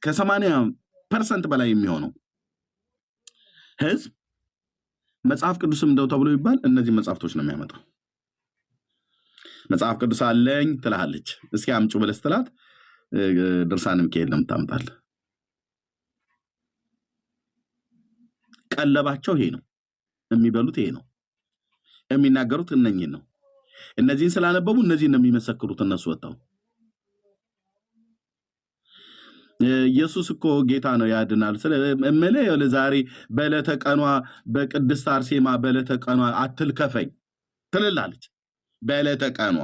ከ80% በላይ የሚሆነው ህዝብ መጽሐፍ ቅዱስም እንደው ተብሎ ይባል እነዚህ መጽሐፍቶች ነው የሚያመጣው። መጽሐፍ ቅዱስ አለኝ ትላለች። እስኪ አምጪ ብለህ ስትላት ድርሳነ ሚካኤል ነው የምታመጣልህ። ቀለባቸው ይሄ ነው፣ የሚበሉት ይሄ ነው፣ የሚናገሩት እነኚህን ነው። እነዚህን ስላነበቡ እነዚህን ነው የሚመሰክሩት። እነሱ ወጣው ኢየሱስ እኮ ጌታ ነው ያድናል ስለምልህ ዛሬ በዕለተ ቀኗ በቅድስት አርሴማ በዕለተ ቀኗ አትልከፈኝ ትልላለች። በዕለተ ቀኗ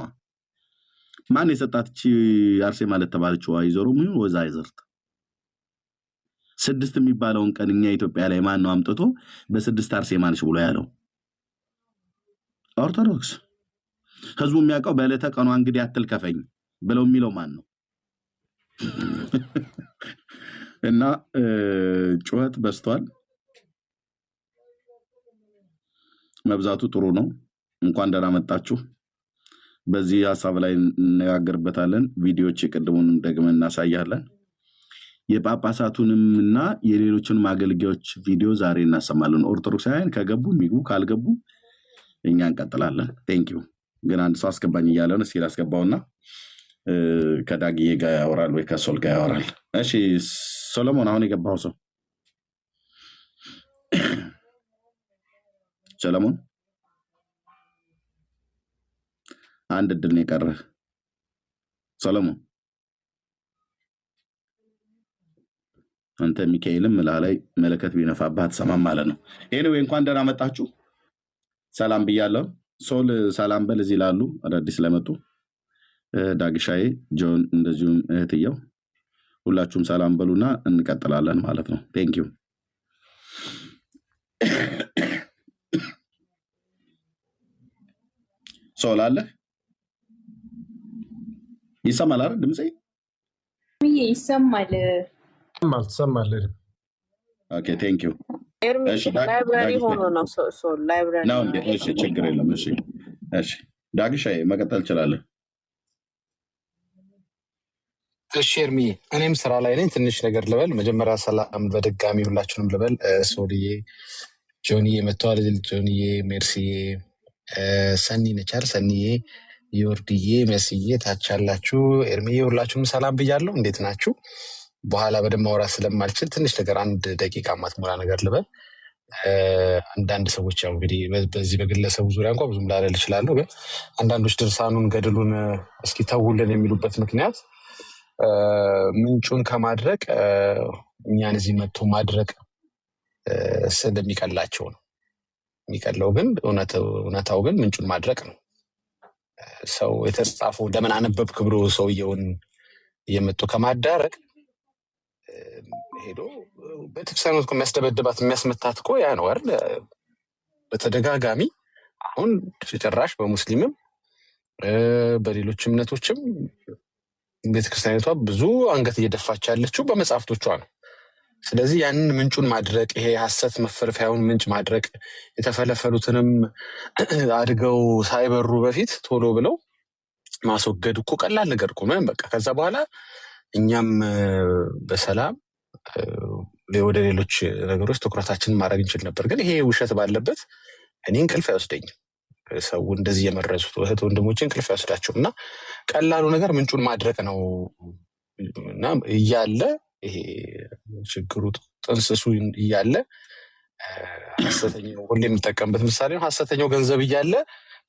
ማን የሰጣች አርሴማ ለተባለችው አይዘሮ ምን ወዛይዘርት 6 የሚባለውን ቀን እኛ ኢትዮጵያ ላይ ማን ነው አምጥቶ በ6 አርሴማ ነች ብሎ ያለው? ኦርቶዶክስ። ህዝቡ የሚያውቀው በዕለተ ቀኗ እንግዲህ አትልከፈኝ ብለው የሚለው ማን ነው? እና ጩኸት በስቷል። መብዛቱ ጥሩ ነው። እንኳን ደህና መጣችሁ። በዚህ ሐሳብ ላይ እንነጋገርበታለን። ቪዲዮዎች የቀደሙን ደግመን እናሳያለን። የጳጳሳቱንም እና የሌሎችንም አገልጋዮች ቪዲዮ ዛሬ እናሰማለን። ኦርቶዶክሳውያን ከገቡ የሚግቡ ካልገቡ እኛ እንቀጥላለን። ቴንኪው። ግን አንድ ሰው አስገባኝ እያለ ነው። እስኪ ላስገባውና ከዳግዬ ጋር ያወራል ወይ ከሶል ጋር ያወራል። እሺ ሶሎሞን፣ አሁን የገባው ሰው ሰሎሞን፣ አንድ እድል ነው የቀረህ ሰሎሞን። አንተ ሚካኤልም ላይ መለከት ቢነፋብህ አትሰማም ማለት ነው። ኤኒዌይ እንኳን ደህና መጣችሁ። ሰላም ብያለሁ። ሶል ሰላም በል እዚህ ላሉ አዳዲስ ለመጡ ዳግሻዬ፣ ጆን እንደዚሁም እህትየው ሁላችሁም ሰላም በሉና እንቀጥላለን ማለት ነው። ቴንኪዩ። ሶል አለ ይሰማል አይደል? ድምጼ ይሰማል። ትሰማለህ? ኦኬ ቴንኪዩ። ኤርሚ ላይብራሪ ሆኖ ነው ሶል ላይብራሪ ነው እንዴ? እሺ ችግር የለም። እሺ ዳግሻዬ መቀጠል ትችላለህ። እሺ ኤርሚ፣ እኔም ስራ ላይ ነኝ። ትንሽ ነገር ልበል። መጀመሪያ ሰላም በድጋሚ ሁላችሁንም ልበል። ሶልዬ፣ ጆኒዬ መጥተዋል። ጆኒዬ፣ ሜርሲዬ፣ ሰኒ ነቻል፣ ሰኒዬ፣ ዮርድዬ፣ መስዬ ታች ያላችሁ ኤርሚዬ፣ ሁላችሁንም ሰላም ብያለሁ። እንዴት ናችሁ? በኋላ በደንብ ማውራት ስለማልችል ትንሽ ነገር አንድ ደቂቃ ማትሞላ ነገር ልበል። አንዳንድ ሰዎች ያው እንግዲህ በዚህ በግለሰቡ ዙሪያ እንኳ ብዙም ላለል እችላለሁ፣ ግን አንዳንዶች ድርሳኑን ገድሉን እስኪ ተውልን የሚሉበት ምክንያት ምንጩን ከማድረቅ እኛን እዚህ መጥቶ ማድረቅ ስለሚቀላቸው ነው። የሚቀለው ግን እውነታው ግን ምንጩን ማድረቅ ነው። ሰው የተጻፈው ለምን አነበብክ ብሎ ሰውየውን እየመጡ ከማዳረቅ ሄዶ ቤተክርስቲያኑ እኮ የሚያስደበድባት የሚያስመታት እኮ ያ ነው አይደል? በተደጋጋሚ አሁን ጭራሽ በሙስሊምም በሌሎች እምነቶችም ቤተክርስቲያኒቷ ብዙ አንገት እየደፋች ያለችው በመጽሐፍቶቿ ነው። ስለዚህ ያንን ምንጩን ማድረቅ፣ ይሄ ሐሰት መፈልፈያውን ምንጭ ማድረቅ፣ የተፈለፈሉትንም አድገው ሳይበሩ በፊት ቶሎ ብለው ማስወገድ እኮ ቀላል ነገር እኮ ነው። በቃ ከዛ በኋላ እኛም በሰላም ወደ ሌሎች ነገሮች ትኩረታችንን ማድረግ እንችል ነበር። ግን ይሄ ውሸት ባለበት እኔ እንቅልፍ አይወስደኝም። ሰው እንደዚህ የመረሱት እህት ወንድሞቼ እንቅልፍ አይወስዳቸውም። እና ቀላሉ ነገር ምንጩን ማድረቅ ነው። እና እያለ ይሄ ችግሩ ጥንስሱ እያለ ሐሰተኛው ሁሌ የምጠቀምበት ምሳሌ ነው። ሐሰተኛው ገንዘብ እያለ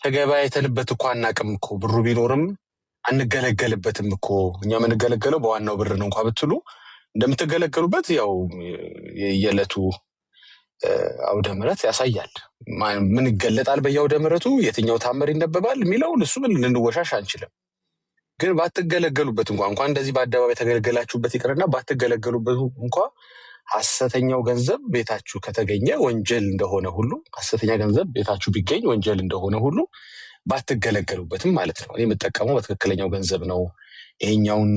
ተገበያይተንበት እኮ አናቅም እኮ፣ ብሩ ቢኖርም አንገለገልበትም እኮ። እኛ የምንገለገለው በዋናው ብር ነው እንኳ ብትሉ እንደምትገለገሉበት ያው የዕለቱ አውደ ምሕረት ያሳያል። ምን ይገለጣል በየአውደ ምሕረቱ የትኛው ታምር ይነበባል የሚለው እሱ ምን ልንወሻሽ አንችልም። ግን ባትገለገሉበት እንኳ እንደዚህ በአደባባይ ተገለገላችሁበት ይቅርና ባትገለገሉበት እንኳ ሐሰተኛው ገንዘብ ቤታችሁ ከተገኘ ወንጀል እንደሆነ ሁሉ፣ ሐሰተኛ ገንዘብ ቤታችሁ ቢገኝ ወንጀል እንደሆነ ሁሉ ባትገለገሉበትም ማለት ነው። እኔ የምጠቀመው በትክክለኛው ገንዘብ ነው፣ ይሄኛውን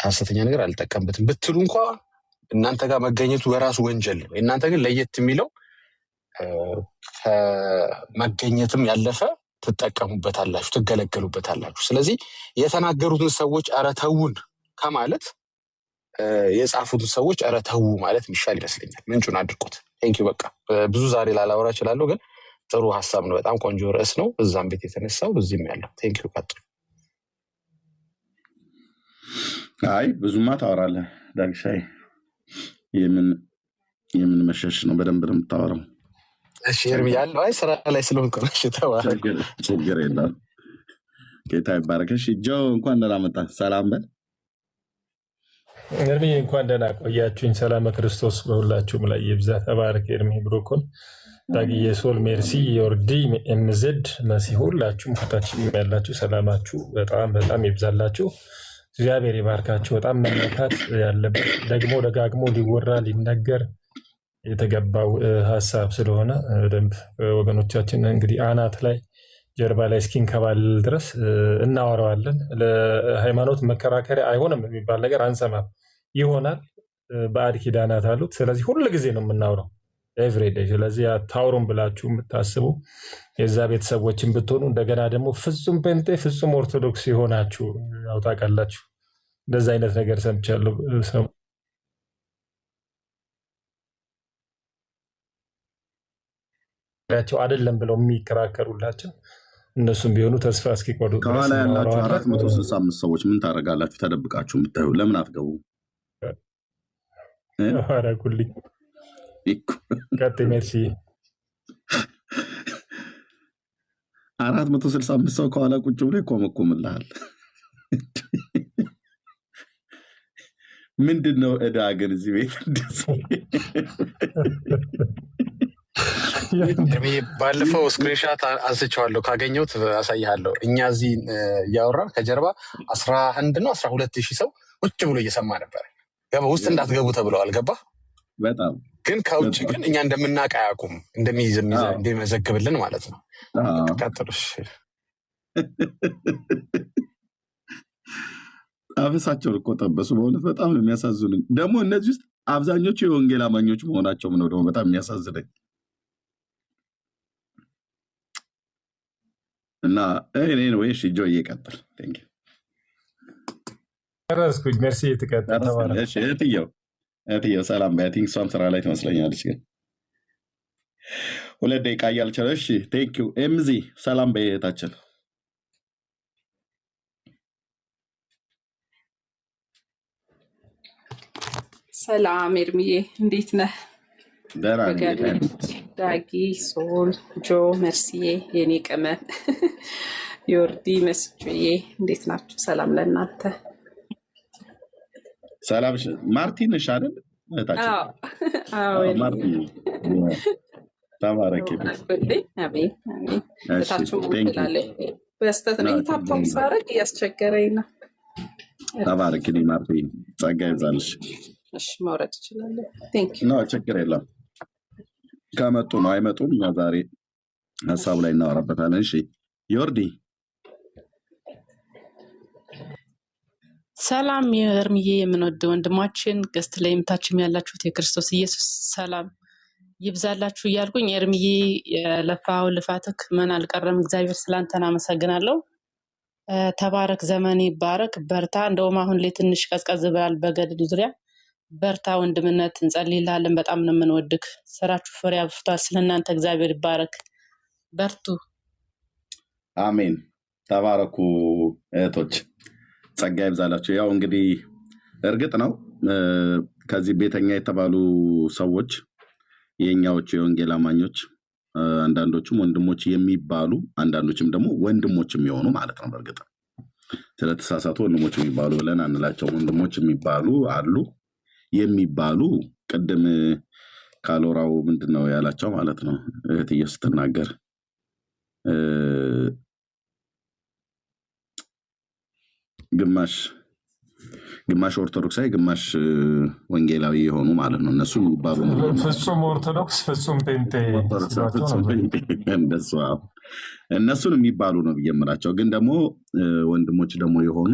ሐሰተኛ ነገር አልጠቀምበትም ብትሉ እንኳ እናንተ ጋር መገኘቱ በራሱ ወንጀል ነው። እናንተ ግን ለየት የሚለው ከመገኘትም ያለፈ ትጠቀሙበታላችሁ፣ ትገለገሉበታላችሁ። ስለዚህ የተናገሩትን ሰዎች ኧረ ተውን ከማለት የጻፉትን ሰዎች ኧረ ተው ማለት የሚሻል ይመስለኛል። ምንጩን አድርቁት። ቴንኪው። በቃ ብዙ ዛሬ ላላወራ እችላለሁ፣ ግን ጥሩ ሀሳብ ነው። በጣም ቆንጆ ርዕስ ነው። እዛም ቤት የተነሳው እዚህም ያለው። ቴንኪው። ቀጥሉ። አይ ብዙማ ታወራለህ ዳግሻይ፣ የምን መሸሽ ነው? በደንብ ነው የምታወራው። እሺ ኤርሚ ያለው አይ ስራ ላይ ስለሆንኩ ነው። እሺ ተባረክ። ችግር የለም። ጌታ ይባረክ። እሺ ጆ እንኳን ደህና መጣህ። ሰላም በል ኤርሚ። እንኳን ደህና ቆያችሁኝ። ሰላም ክርስቶስ በሁላችሁም ላይ ይብዛ። ተባረክ ኤርሚ። ብሩኩን ዳግዬ፣ ሶል፣ ሜርሲ፣ ዮርዲ፣ ኤምዝድ፣ መሲ፣ ሁላችሁም ከታችም ያላችሁ ሰላማችሁ በጣም በጣም ይብዛላችሁ። እግዚአብሔር ይባርካችሁ። በጣም መነካት ያለበት ደግሞ ደጋግሞ ሊወራ ሊነገር የተገባው ሀሳብ ስለሆነ በደንብ ወገኖቻችን እንግዲህ አናት ላይ ጀርባ ላይ እስኪንከባልል ድረስ እናወራዋለን። ለሃይማኖት መከራከሪያ አይሆንም የሚባል ነገር አንሰማም። ይሆናል፣ ባዕድ ኪዳናት አሉት። ስለዚህ ሁል ጊዜ ነው የምናውረው ኤቭሪዴይ። ስለዚህ አታውሩም ብላችሁ የምታስቡ የዛ ቤተሰቦችን ብትሆኑ እንደገና ደግሞ ፍጹም ጴንጤ ፍጹም ኦርቶዶክስ የሆናችሁ ታውቃላችሁ። እንደዛ አይነት ነገር ሰምቻለሁ። አይደለም ብለው የሚከራከሩላቸው እነሱም ቢሆኑ ተስፋ እስኪቆርጡ ድረስ ከኋላ ያላችሁ እናወራዋለን። 465 ሰዎች ምን ታደርጋላችሁ? ተደብቃችሁ የምታዩ ለምን አትገቡ? አረጉልኝ። ቀጥ ሜርሲ 465 ሰው ከኋላ ቁጭ ብሎ ይቆመቁምልሃል። ምንድን ነው ዕዳ ግን እዚህ ቤት ባለፈው ስክሪንሻት አንስቼዋለሁ፣ ካገኘሁት አሳይሃለሁ። እኛ እዚህ እያወራን ከጀርባ 11 ነው 12 ሺህ ሰው ቁጭ ብሎ እየሰማ ነበር። ውስጥ እንዳትገቡ ተብለዋል። ገባ በጣም ግን ከውጭ ግን እኛ እንደምናውቅ አያውቁም፣ እንደሚመዘግብልን ማለት ነው። ቀጥሉሽ። አፈሳቸውን እኮ ጠበሱ። በእውነት በጣም ነው የሚያሳዝኑኝ። ደግሞ እነዚህ ውስጥ አብዛኞቹ የወንጌል አማኞች መሆናቸውም ነው ደግሞ በጣም የሚያሳዝነኝ። እና እኔ ነው እሺ ጆ ይቀጥል ቴንክ ዩ ጨረስኩኝ። መርሲ የተቀጠለ ተባረክ። እሺ እህትየው ሰላም በይ። አይ ቲንክ እሷም ስራ ላይ ትመስለኛለች ግን 2 ደቂቃ እያልቻለ እሺ ቴንክ ዩ ኤምዚ ሰላም በይ እህታችን። ሰላም ኤርሚዬ፣ እንዴት ነህ? ደህና ነኝ። ወገኖች ዳጊ፣ ሶል፣ ጆ፣ መርሲዬ፣ የኔ ቅመም ዮርዲ፣ መስጩዬ እንዴት ናችሁ? ሰላም ለእናንተ። ሰላም ማርቲን ነሽ አይደል እህታችን? አዎ ማርቲን ተባረክ። አሜን አሜን። እታችሁ ትላለች። በስተት ነኝ ታፕታፕ ሳረግ እያስቸገረኝ ነው። ተባረክ ማርቲን፣ ጸጋ ይብዛልሽ። እሺ ማውረድ እችላለሁ። ቴንክ ዩ። ነው ችግር የለም። ከመጡ ነው አይመጡም። እኛ ዛሬ ሀሳቡ ላይ እናወራበታለን። እሺ ዮርዲ። ሰላም ኤርሚዬ፣ የምንወድ ወንድማችን ገስት ላይ የምታችም ያላችሁት የክርስቶስ ኢየሱስ ሰላም ይብዛላችሁ እያልኩኝ ኤርሚዬ፣ የለፋው ልፋትክ ምን አልቀረም። እግዚአብሔር ስላንተን አመሰግናለሁ። ተባረክ፣ ዘመን ይባረክ፣ በርታ። እንደውም አሁን ላይ ትንሽ ቀዝቀዝ ብሏል በገድሉ ዙሪያ። በርታ ወንድምነት፣ እንጸልይልሃለን። በጣም ነው የምንወድክ። ስራችሁ ፍሬ አፍርቷል። ስለእናንተ እግዚአብሔር ይባረክ። በርቱ። አሜን። ተባረኩ እህቶች፣ ጸጋ ይብዛላችሁ። ያው እንግዲህ እርግጥ ነው ከዚህ ቤተኛ የተባሉ ሰዎች የኛዎቹ የወንጌል አማኞች አንዳንዶቹም ወንድሞች የሚባሉ አንዳንዶችም ደግሞ ወንድሞች የሚሆኑ ማለት ነው። በእርግጥ ስለተሳሳቱ ወንድሞች የሚባሉ ብለን አንላቸው። ወንድሞች የሚባሉ አሉ። የሚባሉ ቅድም ካሎራው ምንድነው ያላቸው ማለት ነው እህትዬ ስትናገር ግማሽ ኦርቶዶክሳዊ ግማሽ ወንጌላዊ የሆኑ ማለት ነው። እነሱ የሚባሉ ፍጹም ኦርቶዶክስ ፍጹም ጴንጤ እንደሱ እነሱን የሚባሉ ነው ብዬ የምላቸው። ግን ደግሞ ወንድሞች ደግሞ የሆኑ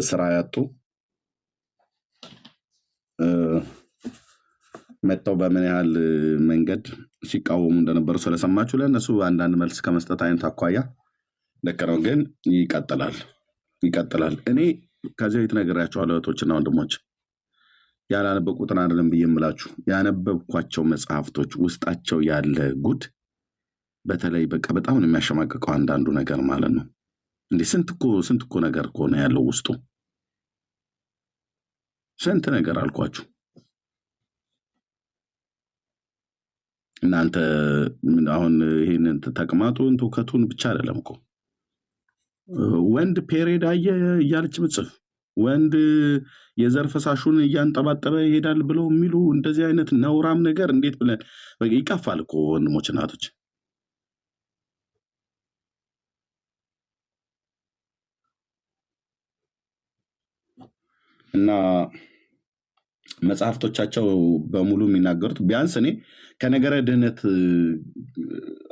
ስራ ያጡ መጥተው በምን ያህል መንገድ ሲቃወሙ እንደነበሩ ስለሰማችሁ ለእነሱ አንዳንድ መልስ ከመስጠት አይነት አኳያ ልክ ነው። ግን ይቀጥላል። እኔ ከዚህ በፊት ነግሬያቸዋለሁ እህቶችና ወንድሞች፣ ያላነበብኩትን አይደለም ብዬ የምላችሁ ያነበብኳቸው መጽሐፍቶች ውስጣቸው ያለ ጉድ በተለይ በቃ በጣም ነው የሚያሸማቅቀው አንዳንዱ ነገር ማለት ነው። እንዴ ስንት እኮ ነገር እኮ ነው ያለው ውስጡ፣ ስንት ነገር አልኳችሁ። እናንተ አሁን ይሄንን ተቅማጡን ትውከቱን ብቻ አይደለም እኮ ወንድ ፔሬድ አየ እያለች ምጽፍ ወንድ የዘር ፈሳሹን እያንጠባጠበ ይሄዳል ብለው የሚሉ እንደዚህ አይነት ነውራም ነገር እንዴት ብለን ይቀፋል እኮ ወንድሞች እናቶች። እና መጽሐፍቶቻቸው በሙሉ የሚናገሩት ቢያንስ እኔ ከነገረ ድህነት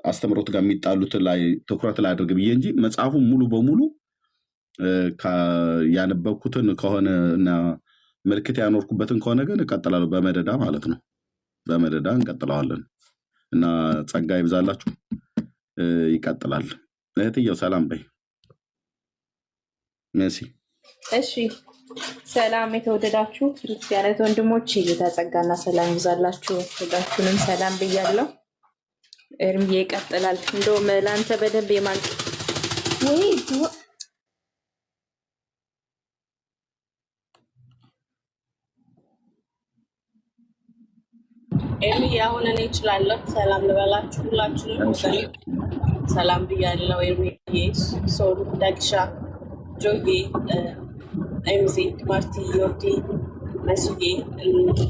አስተምሮት ጋር የሚጣሉት ላይ ትኩረት ላይ አድርግ ብዬ እንጂ መጽሐፉ ሙሉ በሙሉ ያነበብኩትን ከሆነ እና ምልክት ያኖርኩበትን ከሆነ ግን እቀጥላለሁ በመደዳ ማለት ነው። በመደዳ እንቀጥለዋለን እና ጸጋ ይብዛላችሁ። ይቀጥላል። እህትየው ሰላም በይ ሜሲ። እሺ ሰላም የተወደዳችሁ ክርስቲያናት ወንድሞች፣ ጌታ ጸጋና ሰላም ይብዛላችሁ። ሁላችሁንም ሰላም ብያለሁ። ኤርሚዬ ይቀጥላል። እንደውም ለአንተ በደንብ የማን ወይ ኤርሚዬ አሁን እኔ እችላለሁ። ሰላም ልበላችሁ ሁላችሁንም ሰላም ብያለሁ። ኤርሚዬ፣ ሶል፣ ዳግሻ፣ ጆዬ፣ ኤምዚ፣ ማርቲ፣ ዮርዲ፣ መስዬ፣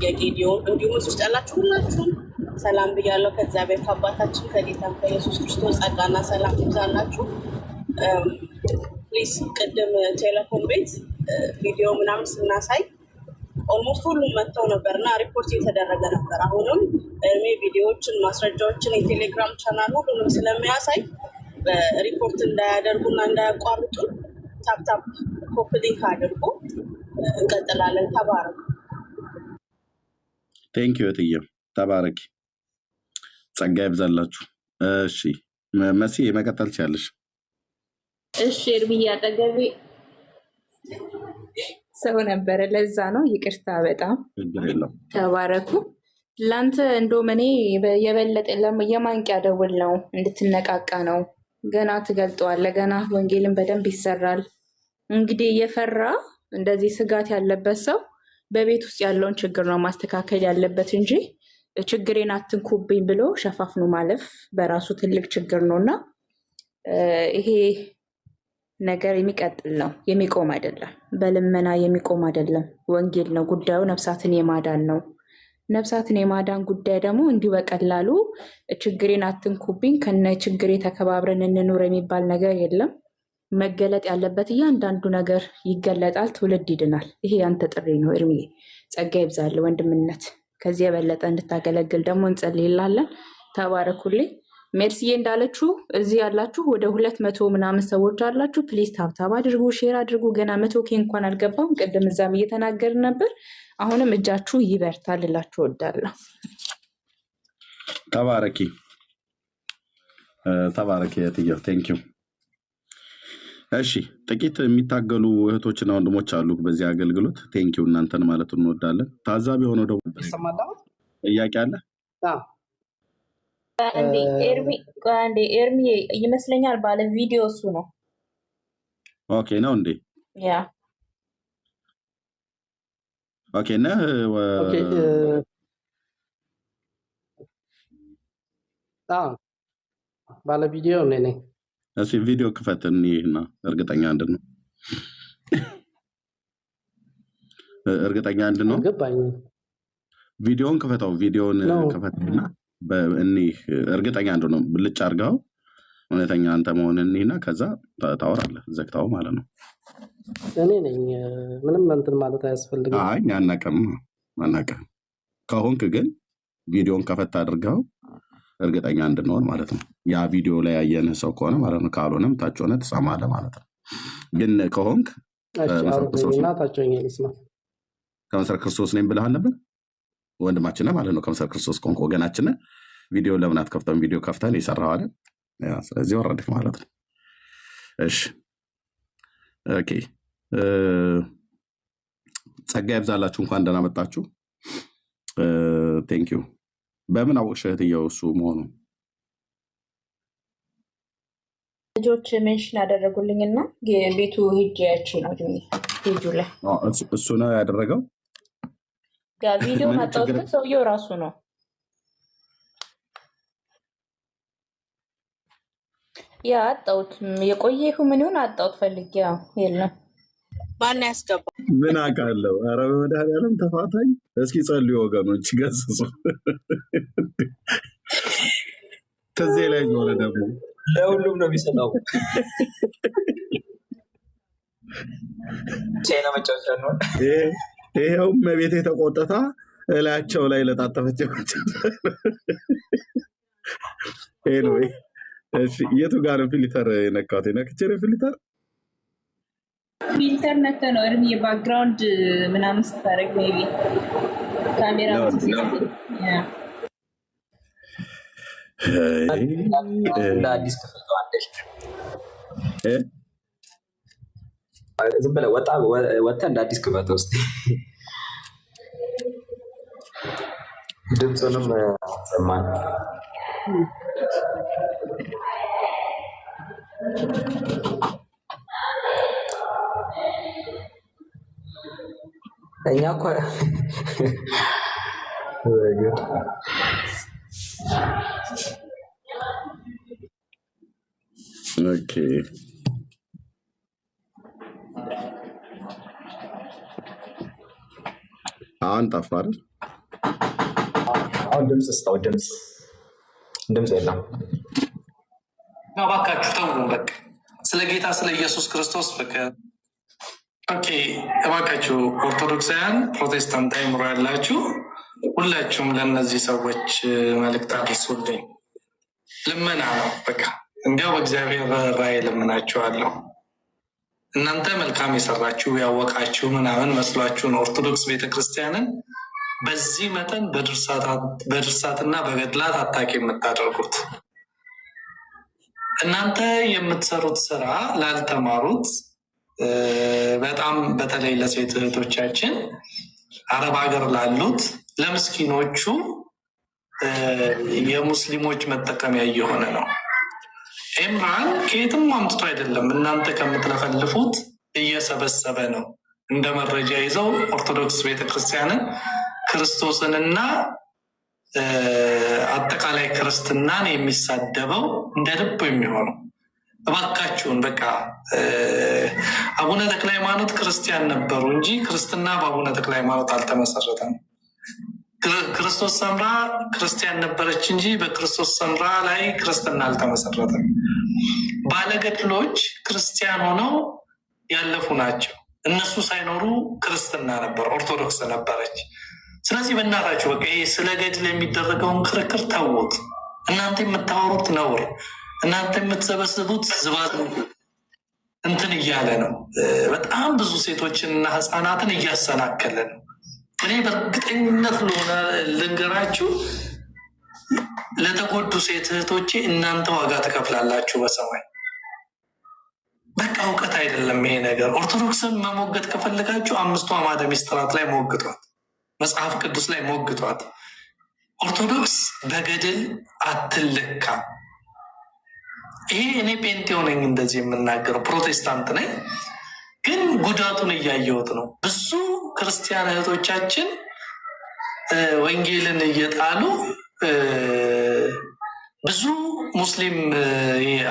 የጌዲዮን እንዲሁም እዚህ ውስጥ ያላችሁ ሁላችሁም ሰላም ብያለሁ። ከእግዚአብሔር ከአባታችን ከጌታም ከኢየሱስ ክርስቶስ ጸጋና ሰላም ይብዛላችሁ። ፕሊዝ ቅድም ቴሌኮም ቤት ቪዲዮ ምናምን ስናሳይ ኦልሞስት ሁሉም መጥተው ነበር እና ሪፖርት እየተደረገ ነበር። አሁንም እኔ ቪዲዮዎችን፣ ማስረጃዎችን የቴሌግራም ቻናል ሁሉንም ስለሚያሳይ ሪፖርት እንዳያደርጉና እንዳያቋርጡ ታፕታፕ ኮፒ ሊንክ አድርጉ። እንቀጥላለን። ተባረኩ። ቴንክ ዩ እትዬ፣ ተባረኪ፣ ጸጋ ይብዛላችሁ። እሺ መሲ መቀጠል ትችያለሽ። እሺ ኤርሚዬ አጠገቤ ሰው ነበረ፣ ለዛ ነው ይቅርታ። በጣም ችግር የለውም። ተባረኩ። ላንተ እንደውም እኔ የበለጠ የማንቂያ ደውል ነው፣ እንድትነቃቃ ነው። ገና ትገልጠዋለህ፣ ገና ወንጌልን በደንብ ይሰራል። እንግዲህ እየፈራ እንደዚህ ስጋት ያለበት ሰው በቤት ውስጥ ያለውን ችግር ነው ማስተካከል ያለበት እንጂ ችግሬን አትንኩብኝ ብሎ ሸፋፍኖ ማለፍ በራሱ ትልቅ ችግር ነው እና ይሄ ነገር የሚቀጥል ነው፣ የሚቆም አይደለም። በልመና የሚቆም አይደለም። ወንጌል ነው ጉዳዩ፣ ነፍሳትን የማዳን ነው። ነፍሳትን የማዳን ጉዳይ ደግሞ እንዲሁ በቀላሉ ችግሬን አትንኩብኝ ከነ ችግሬ ተከባብረን እንኑር የሚባል ነገር የለም። መገለጥ ያለበት እያንዳንዱ ነገር ይገለጣል፣ ትውልድ ይድናል። ይሄ ያንተ ጥሪ ነው ኤርሚዬ። ጸጋ ይብዛልህ ወንድምነት። ከዚህ የበለጠ እንድታገለግል ደግሞ እንጸልይላለን። ተባረኩልኝ። ሜርሲዬ እንዳለችሁ እዚህ ያላችሁ ወደ 200 ምናምን ሰዎች አላችሁ። ፕሊዝ ታብታብ አድርጉ፣ ሼር አድርጉ። ገና 100K እንኳን አልገባም። ቅድም እዛም እየተናገርን ነበር። አሁንም እጃችሁ ይበርታል እላችሁ እወዳለሁ። ተባረኪ ተባረኪ እህትዬው። ቴንኪው። እሺ ጥቂት የሚታገሉ እህቶችና ወንድሞች አሉ በዚህ አገልግሎት። ቴንኪው እናንተን ማለት እንወዳለን። ታዛቢ የሆነው ደግሞ ጥያቄ አለ እንዴ? ኤርሚ ይመስለኛል ባለ ቪዲዮ እሱ ነው። ኦኬ ነው እንዴ? ያ ኦኬ ነህ? ባለ ቪዲዮ ነኝ። እሺ ቪዲዮ ክፈት እንይና እርግጠኛ እንድን ነው እርግጠኛ እንድን ነው ገባኝ። ቪዲዮን ክፈተው፣ ቪዲዮን ክፈትና በእኒህ እርግጠኛ እንድን ነው ብልጭ አድርገው እውነተኛ አንተ መሆን እንይና ከዛ ታወራለህ። ዘግታው ማለት ነው። እኔ ነኝ። ምንም እንትን ማለት አያስፈልግም። አይ አናቀም ከሆንክ ግን ቪዲዮን ከፈት አድርገው እርግጠኛ እንድንሆን ማለት ነው። ያ ቪዲዮ ላይ ያየንህ ሰው ከሆነ ማለት ነው። ካልሆነም ታች ሆነ ትሰማለህ ማለት ነው። ግን ከሆንክ ከመሰረት ክርስቶስ ነኝ ብለሃል ነበር ወንድማችን ማለት ነው። ከመሰረት ክርስቶስ ከሆንክ ወገናችን ቪዲዮ ለምን አትከፍተውም? ቪዲዮ ከፍተን ይሰራው አይደል? ያ ስለዚህ ወረድክ ማለት ነው። እሺ ኦኬ። ጸጋ ይብዛላችሁ። እንኳን ደህና መጣችሁ። ቴንክ ዩ። በምን አወቅሽ እህትዬው እሱ መሆኑ? ልጆች ሜንሽን ያደረጉልኝና ቤቱ ሂጅ ያቺ ነው ፔጁ ላይ እሱ ነው ያደረገው። ያ ቪዲዮ ማጣውት ሰውየው ራሱ ነው። ያ አጣውት የቆየሁ ምን ይሁን አጣውት ፈልጌ የለም። ማን ያስገባ? ምን አውቃለሁ። ኧረ በመድኃኒዓለም ተፋታኝ። እስኪ ጸልዩ ወገኖች፣ ገስጹ። ከዚህ ላይ ሆነ ደግሞ ለሁሉም ነው የሚሰጠው። ቻይና መጫወቻ ነው። ይሄው መቤት የተቆጠታ እላቸው ላይ ለጣጠፈች። ኤኒዌይ እሺ፣ የቱ ጋር ነው ፊልተር የነካሁት? ነክቼ ነው ፊልተር ነክተ ነው እርሚ ባክግራውንድ ምናምን ስታደርግ ሜይ ቢ ካሜራ አዲስ ክፍል አንደሽ ዝም ብለህ ወጥተህ እንደ አዲስ ክፈት ውስጥ ድምፁንም ሰማን። እኛ እኮ ኦኬ አሁን ጠፋ አይደል? አሁን ድምፅ ስታው ድምፅ የለም። እባካችሁ ተው በቃ ስለ ጌታ ስለ ኢየሱስ ክርስቶስ በቃ ኦኬ። እባካችሁ ኦርቶዶክሳውያን፣ ፕሮቴስታንት አይምሮ ያላችሁ ሁላችሁም ለእነዚህ ሰዎች መልእክት አድርሱልኝ። ልመና ነው በቃ እንዲያው በእግዚአብሔር ራእይ ልምናችኋለሁ። እናንተ መልካም የሰራችሁ ያወቃችሁ ምናምን መስሏችሁ ነው ኦርቶዶክስ ቤተክርስቲያንን በዚህ መጠን በድርሳትና በገድላት አታቂ የምታደርጉት። እናንተ የምትሰሩት ስራ ላልተማሩት በጣም በተለይ ለሴት እህቶቻችን አረብ ሀገር ላሉት ለምስኪኖቹ የሙስሊሞች መጠቀሚያ እየሆነ ነው። ኤምራን ከየትም አምጥቶ አይደለም፣ እናንተ ከምትለፈልፉት እየሰበሰበ ነው። እንደ መረጃ ይዘው ኦርቶዶክስ ቤተክርስቲያንን ክርስቶስንና አጠቃላይ ክርስትናን የሚሳደበው እንደ ልብ የሚሆነው። እባካችሁን በቃ አቡነ ተክለ ሃይማኖት ክርስቲያን ነበሩ እንጂ ክርስትና በአቡነ ተክለ ሃይማኖት አልተመሰረተም። ክርስቶስ ሰምራ ክርስቲያን ነበረች እንጂ በክርስቶስ ሰምራ ላይ ክርስትና አልተመሰረተም። ባለገድሎች ክርስቲያን ሆነው ያለፉ ናቸው። እነሱ ሳይኖሩ ክርስትና ነበር፣ ኦርቶዶክስ ነበረች። ስለዚህ በእናታችሁ በቃ ይሄ ስለ ገድል የሚደረገውን ክርክር ተውት። እናንተ የምታወሩት ነውር፣ እናንተ የምትሰበስቡት ዝባት እንትን እያለ ነው። በጣም ብዙ ሴቶችንና ህፃናትን እያሰናከለ ነው። እኔ በእርግጠኝነት ለሆነ ልንገራችሁ፣ ለተጎዱ ሴት እህቶቼ እናንተ ዋጋ ትከፍላላችሁ በሰማይ። በቃ እውቀት አይደለም ይሄ ነገር። ኦርቶዶክስን መሞገት ከፈለጋችሁ 5ቱ አዕማደ ምስጢራት ላይ ሞግቷት፣ መጽሐፍ ቅዱስ ላይ ሞግቷት። ኦርቶዶክስ በገድል አትለካም። ይሄ እኔ ጴንጤው ነኝ እንደዚህ የምናገረው፣ ፕሮቴስታንት ነኝ፣ ግን ጉዳቱን እያየሁት ነው። ብዙ ክርስቲያን እህቶቻችን ወንጌልን እየጣሉ ብዙ ሙስሊም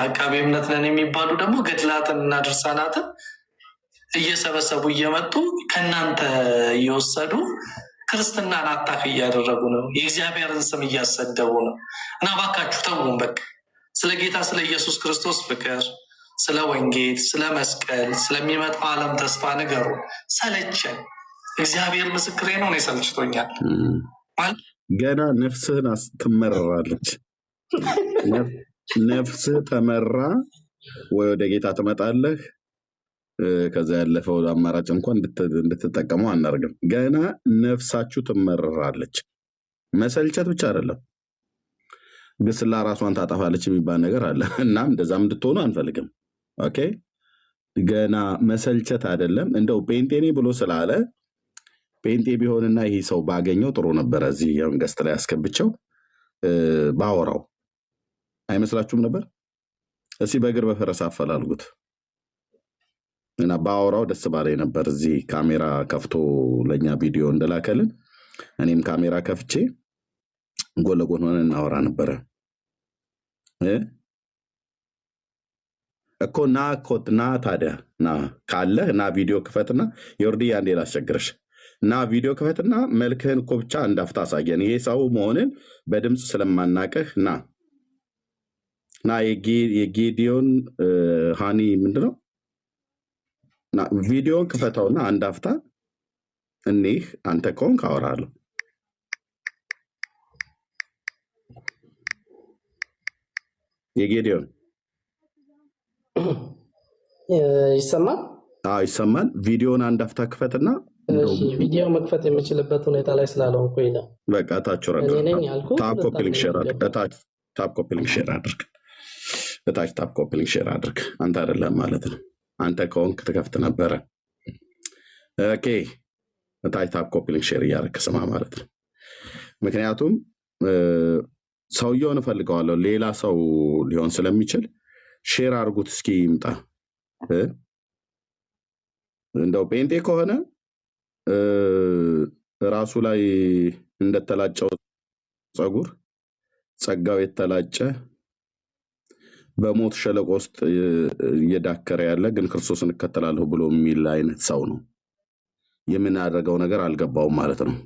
አቃቤ እምነት ነን የሚባሉ ደግሞ ገድላትን እና ድርሳናትን እየሰበሰቡ እየመጡ ከእናንተ እየወሰዱ ክርስትናን አታክ እያደረጉ ነው። የእግዚአብሔርን ስም እያሰደቡ ነው። እና እባካችሁ ተውን በቃ። ስለ ጌታ ስለ ኢየሱስ ክርስቶስ ፍቅር፣ ስለ ወንጌል፣ ስለ መስቀል፣ ስለሚመጣው ዓለም ተስፋ ንገሩ። ሰለቸን። እግዚአብሔር ምስክሬ ነው። እኔ ሰልችቶኛል። ገና ነፍስህን ትመረራለች። ነፍስህ ተመራ ወይ ወደ ጌታ ትመጣለህ። ከዛ ያለፈው አማራጭ እንኳን እንድትጠቀመው አናርግም። ገና ነፍሳችሁ ትመረራለች። መሰልቸት ብቻ አይደለም፣ ግስላ ራሷን ታጠፋለች የሚባል ነገር አለ። እናም እንደዛም እንድትሆኑ አንፈልግም። ኦኬ፣ ገና መሰልቸት አይደለም። እንደው ጴንጤኔ ብሎ ስላለ ጴንጤ ቢሆንና ይህ ሰው ባገኘው ጥሩ ነበረ። እዚህ ገስት ላይ ያስከብቸው ባወራው አይመስላችሁም ነበር? እስኪ በእግር በፈረስ አፈላልጉት እና ባወራው ደስ ባለኝ ነበር። እዚህ ካሜራ ከፍቶ ለኛ ቪዲዮ እንደላከልን እኔም ካሜራ ከፍቼ ጎን ለጎን ሆነን እናወራ ነበረ እኮ። ና ታዲያ ና ካለህ ና ቪዲዮ ክፈትና ዮርዲ አንዴ ላስቸግርሽ እና ቪዲዮ ክፈትና መልክህን እኮ ብቻ እንዳፍታ አሳየን። ይሄ ሰው መሆንን በድምፅ ስለማናቀህ ና የጌዲዮን ሃኒ ምንድነው? ቪዲዮን ክፈተውና አንድ አፍታ እኒህ አንተ ከሆንክ አወራለሁ። የጌዲዮን ይሰማል? አዎ ይሰማል። ቪዲዮን አንድ አፍታ ክፈትና ቪዲዮ መክፈት የምችልበት ሁኔታ ላይ ስላልሆንኩኝ ነው። በቃ ታች ረድ ታፕ ኮፒ ሊንክ ሼር አድርግ። ታፕ ኮፒ ሊንክ ሼር አድርግ። እታች ታፕ ኮፒ ሊንክ ሼር አድርግ። አንተ አይደለም ማለት ነው። አንተ ከሆንክ ትከፍት ነበረ። ኦኬ፣ እታች ታፕ ኮፒ ሊንክ ሼር እያደረክ ስማ ማለት ነው። ምክንያቱም ሰውየውን እፈልገዋለሁ፣ ሌላ ሰው ሊሆን ስለሚችል ሼር አድርጉት። እስኪ ይምጣ። እንደው ጴንጤ ከሆነ ራሱ ላይ እንደተላጨው ፀጉር ጸጋው የተላጨ በሞት ሸለቆ ውስጥ እየዳከረ ያለ ግን ክርስቶስን እከተላለሁ ብሎ የሚል አይነት ሰው ነው። የምናደርገው ነገር አልገባውም ማለት ነው።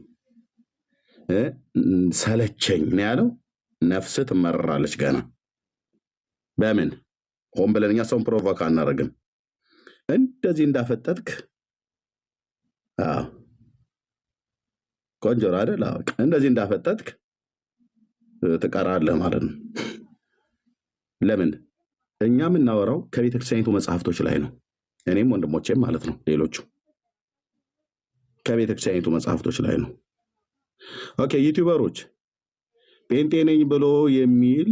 ሰለቸኝ ነው ያለው። ነፍስ ትመረራለች ገና። በምን ሆን ብለን እኛ ሰውን ፕሮቮክ አናደርግም። እንደዚህ እንዳፈጠጥክ ቆንጆ አይደል? እንደዚህ እንዳፈጠጥክ ትቀራለህ ማለት ነው። ለምን? እኛ የምናወራው ከቤተክርስቲያኒቱ መጽሐፍቶች ላይ ነው። እኔም ወንድሞቼም ማለት ነው። ሌሎቹ ከቤተክርስቲያኒቱ መጽሐፍቶች ላይ ነው። ኦኬ፣ ዩቲዩበሮች ጴንጤ ነኝ ብሎ የሚል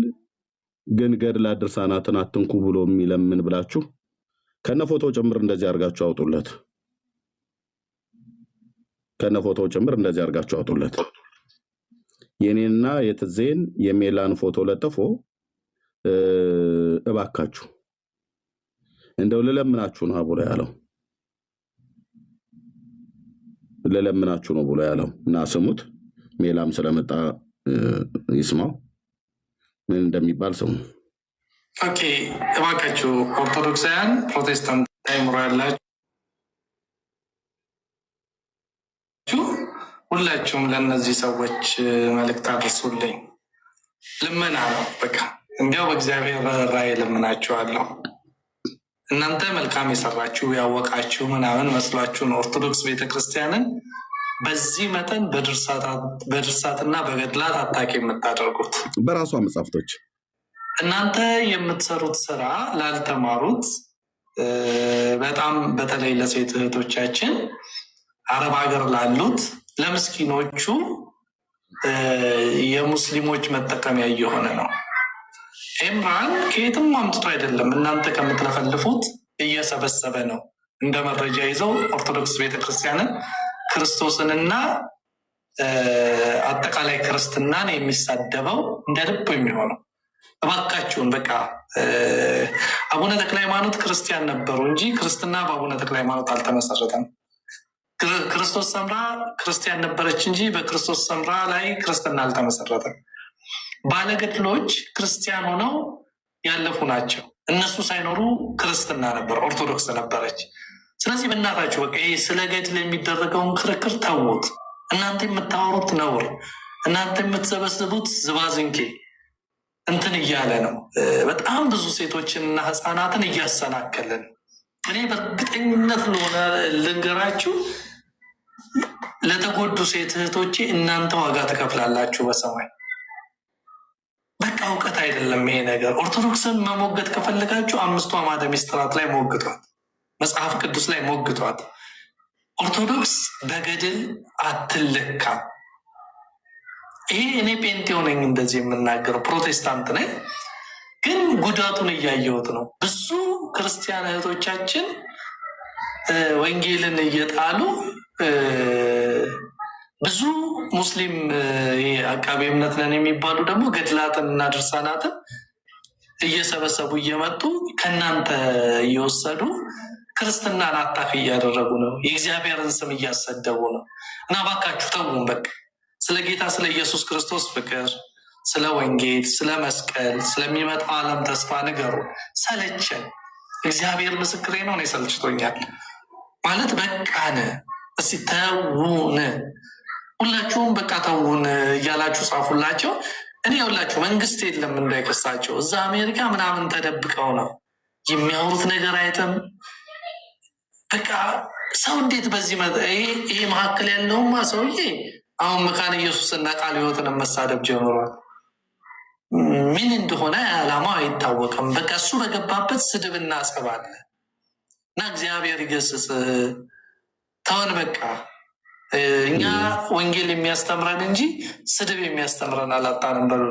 ግን ገድላት ድርሳናትን አትንኩ ብሎ የሚለምን ብላችሁ ከነፎቶ ጭምር እንደዚህ አድርጋችሁ አውጡለት። ከነፎቶ ጭምር እንደዚህ አድርጋችሁ አውጡለት። የኔና የትዜን የሜላን ፎቶ ለጥፎ እባካችሁ እንደው ለለምናችሁ ነው ብሎ ያለው። ለለምናችሁ ነው ብሎ ያለው እና ስሙት። ሜላም ስለመጣ ይስማው ምን እንደሚባል ሰው። ኦኬ እባካችሁ ኦርቶዶክሳውያን ፕሮቴስታንት አይምሮ ያላችሁ ሁላችሁም ለእነዚህ ሰዎች መልእክት አድርሱልኝ። ልመና ነው በቃ እንዲያው በእግዚአብሔር ራእይ ልመናችኋለሁ። እናንተ መልካም የሰራችሁ ያወቃችሁ ምናምን መስሏችሁን ኦርቶዶክስ ቤተክርስቲያንን በዚህ መጠን በድርሳትና በገድላት አታቂ የምታደርጉት በራሷ መጻፍቶች እናንተ የምትሰሩት ስራ ላልተማሩት በጣም በተለይ ለሴት እህቶቻችን አረብ ሀገር ላሉት ለምስኪኖቹ የሙስሊሞች መጠቀሚያ እየሆነ ነው። ኤምራን ከየትም አምጥቶ አይደለም እናንተ ከምትለፈልፉት እየሰበሰበ ነው። እንደ መረጃ ይዘው ኦርቶዶክስ ቤተክርስቲያንን ክርስቶስንና አጠቃላይ ክርስትናን የሚሳደበው እንደ ልብ የሚሆነው። እባካችሁን በቃ አቡነ ተክለ ሃይማኖት ክርስቲያን ነበሩ እንጂ ክርስትና በአቡነ ተክለ ሃይማኖት አልተመሰረተም። ክርስቶስ ሰምራ ክርስቲያን ነበረች እንጂ በክርስቶስ ሰምራ ላይ ክርስትና አልተመሰረተም። ባለገድሎች ክርስቲያን ሆነው ያለፉ ናቸው። እነሱ ሳይኖሩ ክርስትና ነበር፣ ኦርቶዶክስ ነበረች። ስለዚህ በእናታችሁ በቃ ይህ ስለ ገድል የሚደረገውን ክርክር ተዉት። እናንተ የምታወሩት ነውር፣ እናንተ የምትሰበስቡት ዝባዝንኬ እንትን እያለ ነው። በጣም ብዙ ሴቶችንና ህፃናትን እያሰናከለን። እኔ በእርግጠኝነት ለሆነ ልንገራችሁ፣ ለተጎዱ ሴት እህቶቼ እናንተ ዋጋ ትከፍላላችሁ በሰማይ። በቃ እውቀት አይደለም ይሄ ነገር። ኦርቶዶክስን መሞገት ከፈለጋችሁ 5 አዕማደ ምስጢራት ላይ ሞግቷት፣ መጽሐፍ ቅዱስ ላይ ሞግቷት። ኦርቶዶክስ በገድል አትለካም። ይሄ እኔ ጴንጤው ነኝ እንደዚህ የምናገረው፣ ፕሮቴስታንት ነኝ፣ ግን ጉዳቱን እያየሁት ነው። ብዙ ክርስቲያን እህቶቻችን ወንጌልን እየጣሉ ብዙ ሙስሊም አቃቤ እምነት ነን የሚባሉ ደግሞ ገድላትን እና ድርሳናትን እየሰበሰቡ እየመጡ ከእናንተ እየወሰዱ ክርስትናን አታክ እያደረጉ ነው። የእግዚአብሔርን ስም እያሰደቡ ነው። እና እባካችሁ ተውን በቃ። ስለ ጌታ ስለ ኢየሱስ ክርስቶስ ፍቅር፣ ስለ ወንጌል፣ ስለ መስቀል፣ ስለሚመጣው ዓለም ተስፋ ንገሩ። ሰለቸን። እግዚአብሔር ምስክሬ ነው። እኔ ሰልችቶኛል ማለት በቃን። እስኪ ተውን፣ ሁላችሁም በቃ ተውን እያላችሁ ጻፉላቸው። እኔ ሁላችሁ መንግስት የለም እንዳይከሳቸው፣ እዛ አሜሪካ ምናምን ተደብቀው ነው የሚያወሩት ነገር አይተም። በቃ ሰው እንዴት በዚህ ይሄ መካከል ያለውማ ሰውዬ አሁን መካነ ኢየሱስና ቃለ ሕይወትን መሳደብ ጀምሯል። ምን እንደሆነ ዓላማው አይታወቅም። በቃ እሱ በገባበት ስድብና ጸብ አለ እና እግዚአብሔር ይገስጽ። ተውን በቃ። እኛ ወንጌል የሚያስተምረን እንጂ ስድብ የሚያስተምረን አላጣንም። በሉ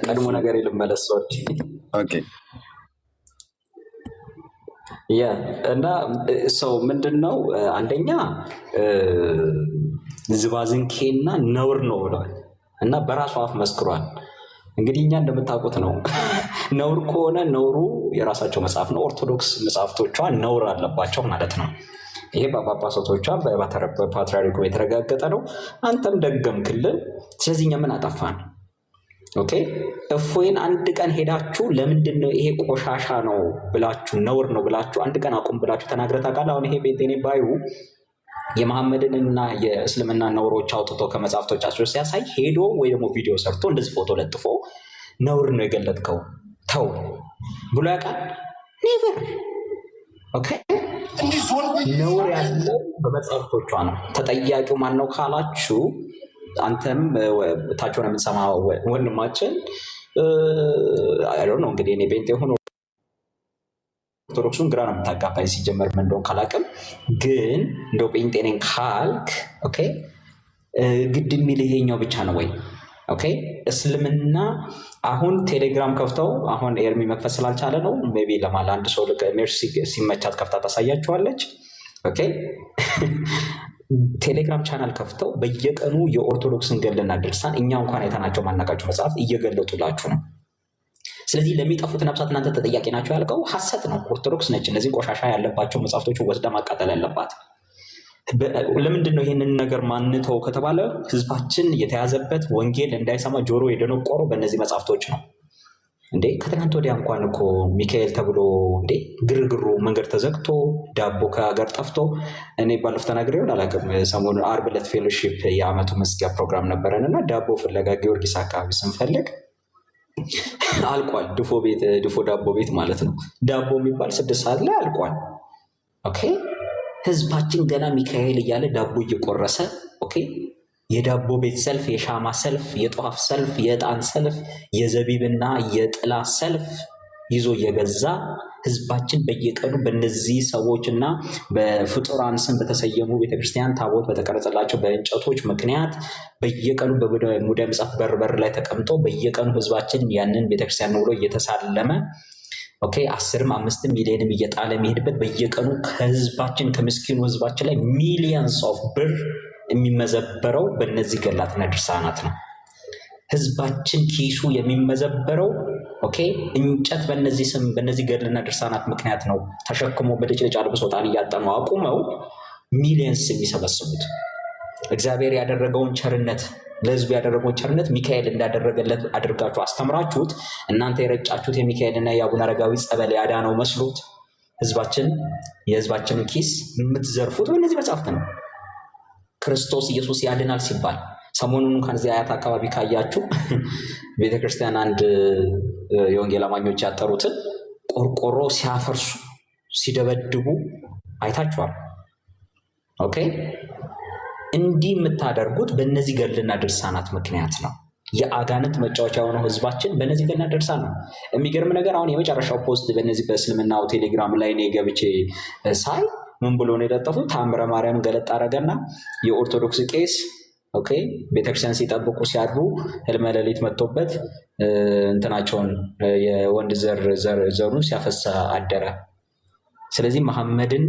ቀድሞ ነገር ልመለስ እና ሰው ምንድን ነው አንደኛ ዝባዝንኬና ነውር ነው ብለዋል እና በራሱ አፍ መስክሯል። እንግዲህ እኛ እንደምታውቁት ነው። ነውር ከሆነ ነውሩ የራሳቸው መጽሐፍ ነው። ኦርቶዶክስ መጽሐፍቶቿ ነውር አለባቸው ማለት ነው። ይሄ በጳጳሳቶቿ በፓትርያርኩ የተረጋገጠ ነው። አንተም ደገምክልን። ስለዚህ እኛ ምን አጠፋን? ኦኬ እፎይን አንድ ቀን ሄዳችሁ ለምንድን ነው ይሄ ቆሻሻ ነው ብላችሁ ነውር ነው ብላችሁ አንድ ቀን አቁም ብላችሁ ተናግረህ ታውቃለህ? አሁን ይሄ ቤቴኔ ባዩ የመሐመድንና የእስልምና ነውሮች አውጥቶ ከመጽሐፍቶቻቸው ሲያሳይ ሄዶ ወይ ደግሞ ቪዲዮ ሰርቶ እንደዚህ ፎቶ ለጥፎ ነውር ነው የገለጥከው ተው ብሎ ያውቃል? ኔቨር። ኦኬ ነውር ያለው በመጽሐፍቶቿ ነው። ተጠያቂው ማን ነው ካላችሁ አንተም ታቸውን የምትሰማ ወንድማችን አይ ዶንት ኖ እንግዲህ እኔ ቤንጤ ሆኖ ኦርቶዶክሱን ግራ ነው የምታጋባኝ ሲጀመር ምን እንደሆነ ካላቅም፣ ግን እንደው ጴንጤ ነኝ ካልክ ኦኬ ግድ የሚል ይሄኛው ብቻ ነው ወይ? ኦኬ እስልምና አሁን ቴሌግራም ከፍተው አሁን ኤርሚ መክፈት ስላልቻለ ነው ሜይ ቢ ለማለ አንድ ሰው ሜርሲ ሲመቻት ከፍታ ታሳያችኋለች። ኦኬ ቴሌግራም ቻናል ከፍተው በየቀኑ የኦርቶዶክስን ገድልና ድርሳን እኛ እንኳን አይተናቸው ማናቃቸው መጽሐፍ እየገለጡላችሁ ነው። ስለዚህ ለሚጠፉት ነፍሳት እናንተ ተጠያቂ ናቸው ያልከው ሐሰት ነው። ኦርቶዶክስ ነች እነዚህ ቆሻሻ ያለባቸው መጽሐፍቶች ወስዳ ማቃጠል ያለባት። ለምንድን ነው ይህንን ነገር ማንተው ከተባለ ህዝባችን የተያዘበት ወንጌል እንዳይሰማ ጆሮ የደነቆረው በእነዚህ መጽሐፍቶች ነው። እንዴ ከትናንት ወዲያ እንኳን እኮ ሚካኤል ተብሎ እንዴ ግርግሩ መንገድ ተዘግቶ ዳቦ ከሀገር ጠፍቶ እኔ ባለፈው ተናግሬውን አላውቅም። ሰሞኑን ዓርብ ዕለት ፌሎሺፕ የዓመቱ መዝጊያ ፕሮግራም ነበረን እና ዳቦ ፍለጋ ጊዮርጊስ አካባቢ ስንፈልግ አልቋል። ድፎ ዳቦ ቤት ማለት ነው። ዳቦ የሚባል 6 ሰዓት ላይ አልቋል። ኦኬ ህዝባችን ገና ሚካኤል እያለ ዳቦ እየቆረሰ ኦኬ የዳቦ ቤት ሰልፍ፣ የሻማ ሰልፍ፣ የጧፍ ሰልፍ፣ የዕጣን ሰልፍ፣ የዘቢብና የጥላ ሰልፍ ይዞ እየገዛ ህዝባችን በየቀኑ በእነዚህ ሰዎችና በፍጡራን ስም በተሰየሙ ቤተክርስቲያን ታቦት በተቀረጸላቸው በእንጨቶች ምክንያት በየቀኑ በሙዳየ ምጽዋት በር ላይ ተቀምጦ በየቀኑ ህዝባችን ያንን ቤተክርስቲያን ብሎ እየተሳለመ ኦኬ 10-5 ሚሊዮንም እየጣለ የሚሄድበት በየቀኑ ከህዝባችን ከምስኪኑ ህዝባችን ላይ ሚሊየንስ ኦፍ ብር የሚመዘበረው በእነዚህ ገድላትና ድርሳናት ነው። ህዝባችን ኪሱ የሚመዘበረው ኦኬ እንጨት በእነዚህ ገድልና ድርሳናት ምክንያት ነው ተሸክሞ በልጭልጭ አልብሶ ዕጣን እያጠኑ አቁመው ሚሊየንስ የሚሰበስቡት። እግዚአብሔር ያደረገውን ቸርነት ለህዝቡ ያደረገውን ቸርነት ሚካኤል እንዳደረገለት አድርጋችሁ አስተምራችሁት እናንተ የረጫችሁት የሚካኤልና የአቡነ አረጋዊ ጸበል ያዳነው መስሎት የህዝባችንን ኪስ የምትዘርፉት በእነዚህ መጽሐፍት ነው። ክርስቶስ ኢየሱስ ያድናል ሲባል ሰሞኑን እንኳን እዚህ አያት አካባቢ ካያችሁ ቤተክርስቲያን አንድ የወንጌል አማኞች ያጠሩትን ቆርቆሮ ሲያፈርሱ ሲደበድቡ አይታችኋል። ኦኬ እንዲህ የምታደርጉት በእነዚህ ገድልና ድርሳናት ምክንያት ነው። የአጋንንት መጫወቻ የሆነው ህዝባችን በእነዚህ ገድልና ድርሳን ነው። የሚገርም ነገር አሁን የመጨረሻው ፖስት በእነዚህ በእስልምናው ቴሌግራም ላይ እኔ ገብቼ ሳይ ምን ብሎ ነው የለጠፉት? ታምረ ማርያም ገለጥ አረገና የኦርቶዶክስ ቄስ ኦኬ ቤተክርስቲያን ሲጠብቁ ሲያድሩ ህልመ ሌሊት መጥቶበት እንትናቸውን የወንድ ዘሩን ሲያፈሳ አደረ። ስለዚህ መሐመድን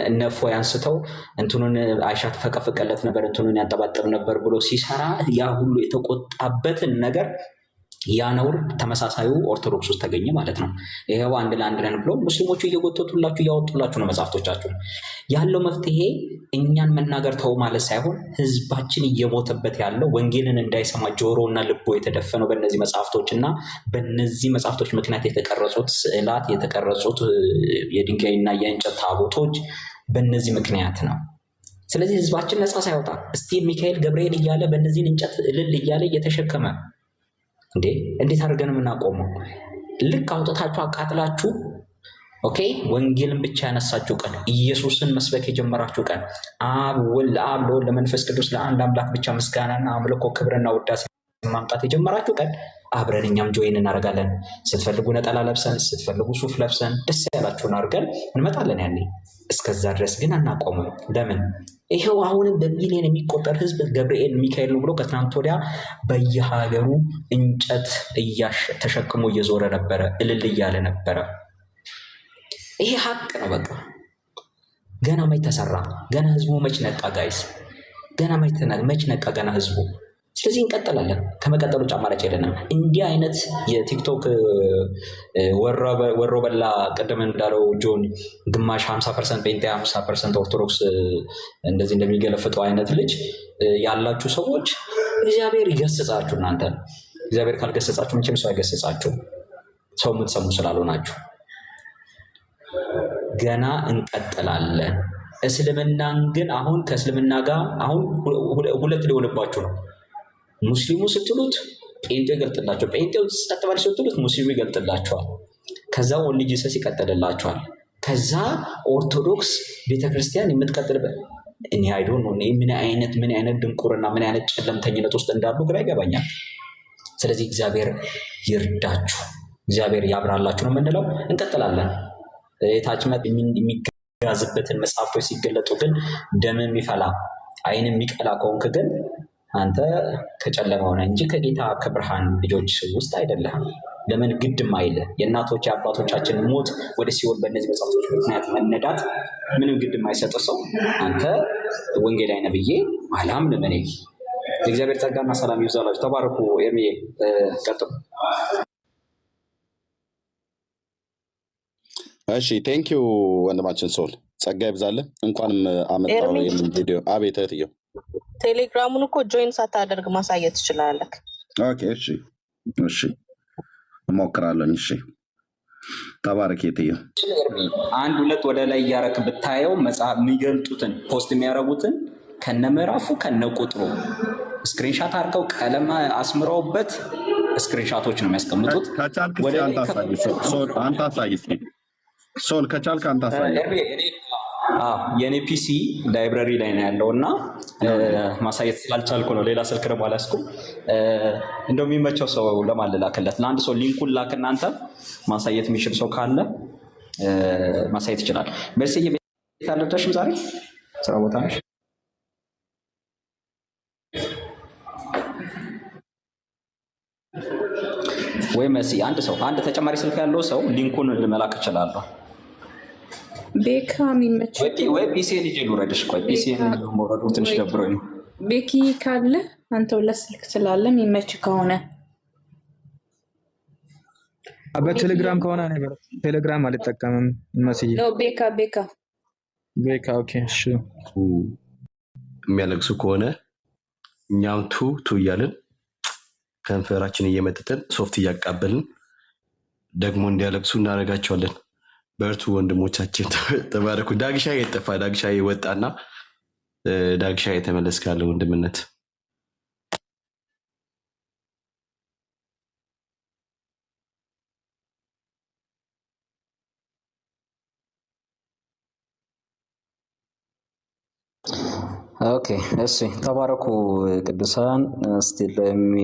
እነፎ ያንስተው እንትኑን አይሻ ተፈቀፈቀለት ነበር እንትኑን ያንጠባጥር ነበር ብሎ ሲሰራ ያ ሁሉ የተቆጣበትን ነገር ያ ነውር ተመሳሳዩ ኦርቶዶክስ ውስጥ ተገኘ ማለት ነው። ይሄው አንድ ለአንድ ነን ብሎ ሙስሊሞቹ እየጎተቱላችሁ እያወጡላችሁ ነው መጽሐፍቶቻችሁ። ያለው መፍትሄ እኛን መናገር ተው ማለት ሳይሆን ህዝባችን እየሞተበት ያለው ወንጌልን እንዳይሰማ ጆሮና ልቦ የተደፈነው በእነዚህ መጽሐፍቶች እና በእነዚህ መጽሐፍቶች ምክንያት የተቀረጹት ስዕላት የተቀረጹት የድንጋይና የእንጨት ታቦቶች በእነዚህ ምክንያት ነው። ስለዚህ ህዝባችን ነፃ ሳይወጣ እስቲ ሚካኤል ገብርኤል እያለ በእነዚህን እንጨት እልል እያለ እየተሸከመ እንዴት አድርገን የምናቆመው? ልክ አውጥታችሁ አቃጥላችሁ ኦኬ ወንጌልን ብቻ ያነሳችሁ ቀን ኢየሱስን መስበክ የጀመራችሁ ቀን አብ ለወልድ ለመንፈስ ቅዱስ ለአንድ አምላክ ብቻ ምስጋናና አምልኮ ክብርና ውዳሴ ማምጣት የጀመራችሁ ቀን አብረን እኛም ጆይን እናደርጋለን። ስትፈልጉ ነጠላ ለብሰን ስትፈልጉ ሱፍ ለብሰን ደስ ያላችሁን አድርገን እንመጣለን። ያኔ እስከዛ ድረስ ግን አናቆምም። ለምን? ይሄው አሁንም በሚሊዮን የሚቆጠር ህዝብ ገብርኤል ሚካኤል ነው ብሎ ከትናንት ወዲያ በየሀገሩ እንጨት ተሸክሞ እየዞረ ነበረ፣ እልል እያለ ነበረ። ይሄ ሀቅ ነው። በቃ ገና መች ተሰራ? ገና ህዝቡ መች ነቃ? ጋይስ ገና መች ነቃ? ገና ህዝቡ። ስለዚህ እንቀጥላለን። ከመቀጠሉ አማራጭ የለንም። እንዲህ አይነት የቲክቶክ ወሮ በላ ቅድም እንዳለው ጆን ግማሽ 50% ጴንጤ 50% ኦርቶዶክስ እንደዚህ እንደሚገለፍጠው አይነት ልጅ ያላችሁ ሰዎች እግዚአብሔር ይገስጻችሁ። እናንተ እግዚአብሔር ካልገሰጻችሁ መቼም ሰው አይገስጻችሁ። ሰው የምትሰሙ ስላልሆናችሁ ገና እንቀጥላለን። እስልምናን ግን አሁን ከእስልምና ጋር አሁን ሁለት ሊሆንባችሁ ነው። ሙስሊሙ ስትሉት ጴንጤው ይገልጥላቸው፣ ጴንጤው ጸጥ በል ስትሉት ሙስሊሙ ይገልጥላቸዋል። ከዛ ወልድ ጂሰስ ይቀጥልላቸዋል። ከዛ ኦርቶዶክስ ቤተክርስቲያን የምትቀጥልበት እኔ አይዶን ነው። ምን አይነት ድንቁርና ምን አይነት ጨለምተኝነት ውስጥ እንዳሉ ግራ ይገባኛል። ስለዚህ እግዚአብሔር ይርዳችሁ፣ እግዚአብሔር ያብራላችሁ ነው የምንለው። እንቀጥላለን። የታችመት የሚጋዝበትን መጽሐፍቶች ሲገለጡ ግን ደም የሚፈላ አይን የሚቀላ ከሆንክ ግን አንተ ከጨለማው ነህ እንጂ ከጌታ ከብርሃን ልጆች ውስጥ አይደለህም። ለምን ግድም አይልህ? የእናቶች የአባቶቻችን ሞት ወደ ሲኦል በእነዚህ መጽሐፍቶች ምክንያት መነዳት ምንም ግድም አይሰጥ ሰው አንተ ወንጌላዊ ነህ ብዬ አላምንም እኔ። የእግዚአብሔር ጸጋና ሰላም ይብዛላችሁ። ተባረኩ። ኤርሚዬ ቀጥሉ። እሺ ቴንኪው ወንድማችን ሶል ጸጋ ይብዛልህ። እንኳንም አመጣው ይሄንን ቪዲዮ። አቤት እህትየው ቴሌግራሙን እኮ ጆይን ሳታደርግ ማሳየት ትችላለህ። ኦኬ እሺ እሞክራለሁ። እሺ ተባረክ እህትየው። አንድ ሁለት ወደ ላይ እያረክ ብታየው መጽሐፍ የሚገልጡትን ፖስት የሚያደርጉትን ከነ ምዕራፉ ከነ ቁጥሩ ስክሪንሻት አድርገው ቀለም አስምረውበት ስክሪንሻቶች ነው የሚያስቀምጡት። ከቻልክ አንተ አሳይ ሶል ከቻልክ አንተ አሳይ። የኔ ፒሲ ላይብረሪ ላይ ነው ያለው እና ማሳየት ስላልቻልኩ ነው። ሌላ ስልክ ደግሞ አላስኩም። እንደው የሚመቸው ሰው ለማልላክለት ለአንድ ሰው ሊንኩን ላክ። እናንተ ማሳየት የሚችል ሰው ካለ ማሳየት ይችላል። በዚህ ቤት አልደረስሽም? ዛሬ ስራ ቦታ ነሽ ወይ? መሲ አንድ ተጨማሪ ስልክ ያለው ሰው ሊንኩን ልመላክ እችላለሁ። ቤካ የሚመች ወይ ፒሲን ይዤ ልውረድሽ? ቆይ ፒሲን መውረዱ ትንሽ ደብሮኝ ነው። ቤኪ ካለ አንተ ሁለት ስልክ ስላለ የሚመች ከሆነ በቴሌግራም ከሆነ እኔ ቴሌግራም አልጠቀምም። መስዬ ነው ቤካ ኦኬ እሺ። የሚያለቅሱ ከሆነ እኛም ቱ እያልን ከንፈራችን እየመጠጠን ሶፍት እያቃበልን ደግሞ እንዲያለቅሱ እናደርጋቸዋለን። በርቱ ወንድሞቻችን፣ ተባረኩ። ዳግሻ የጠፋ ዳግሻ የወጣና ዳግሻ የተመለስ ካለ ወንድምነት ኦኬ እሺ፣ ተባረኩ ቅዱሳን። እስቲ ለሚ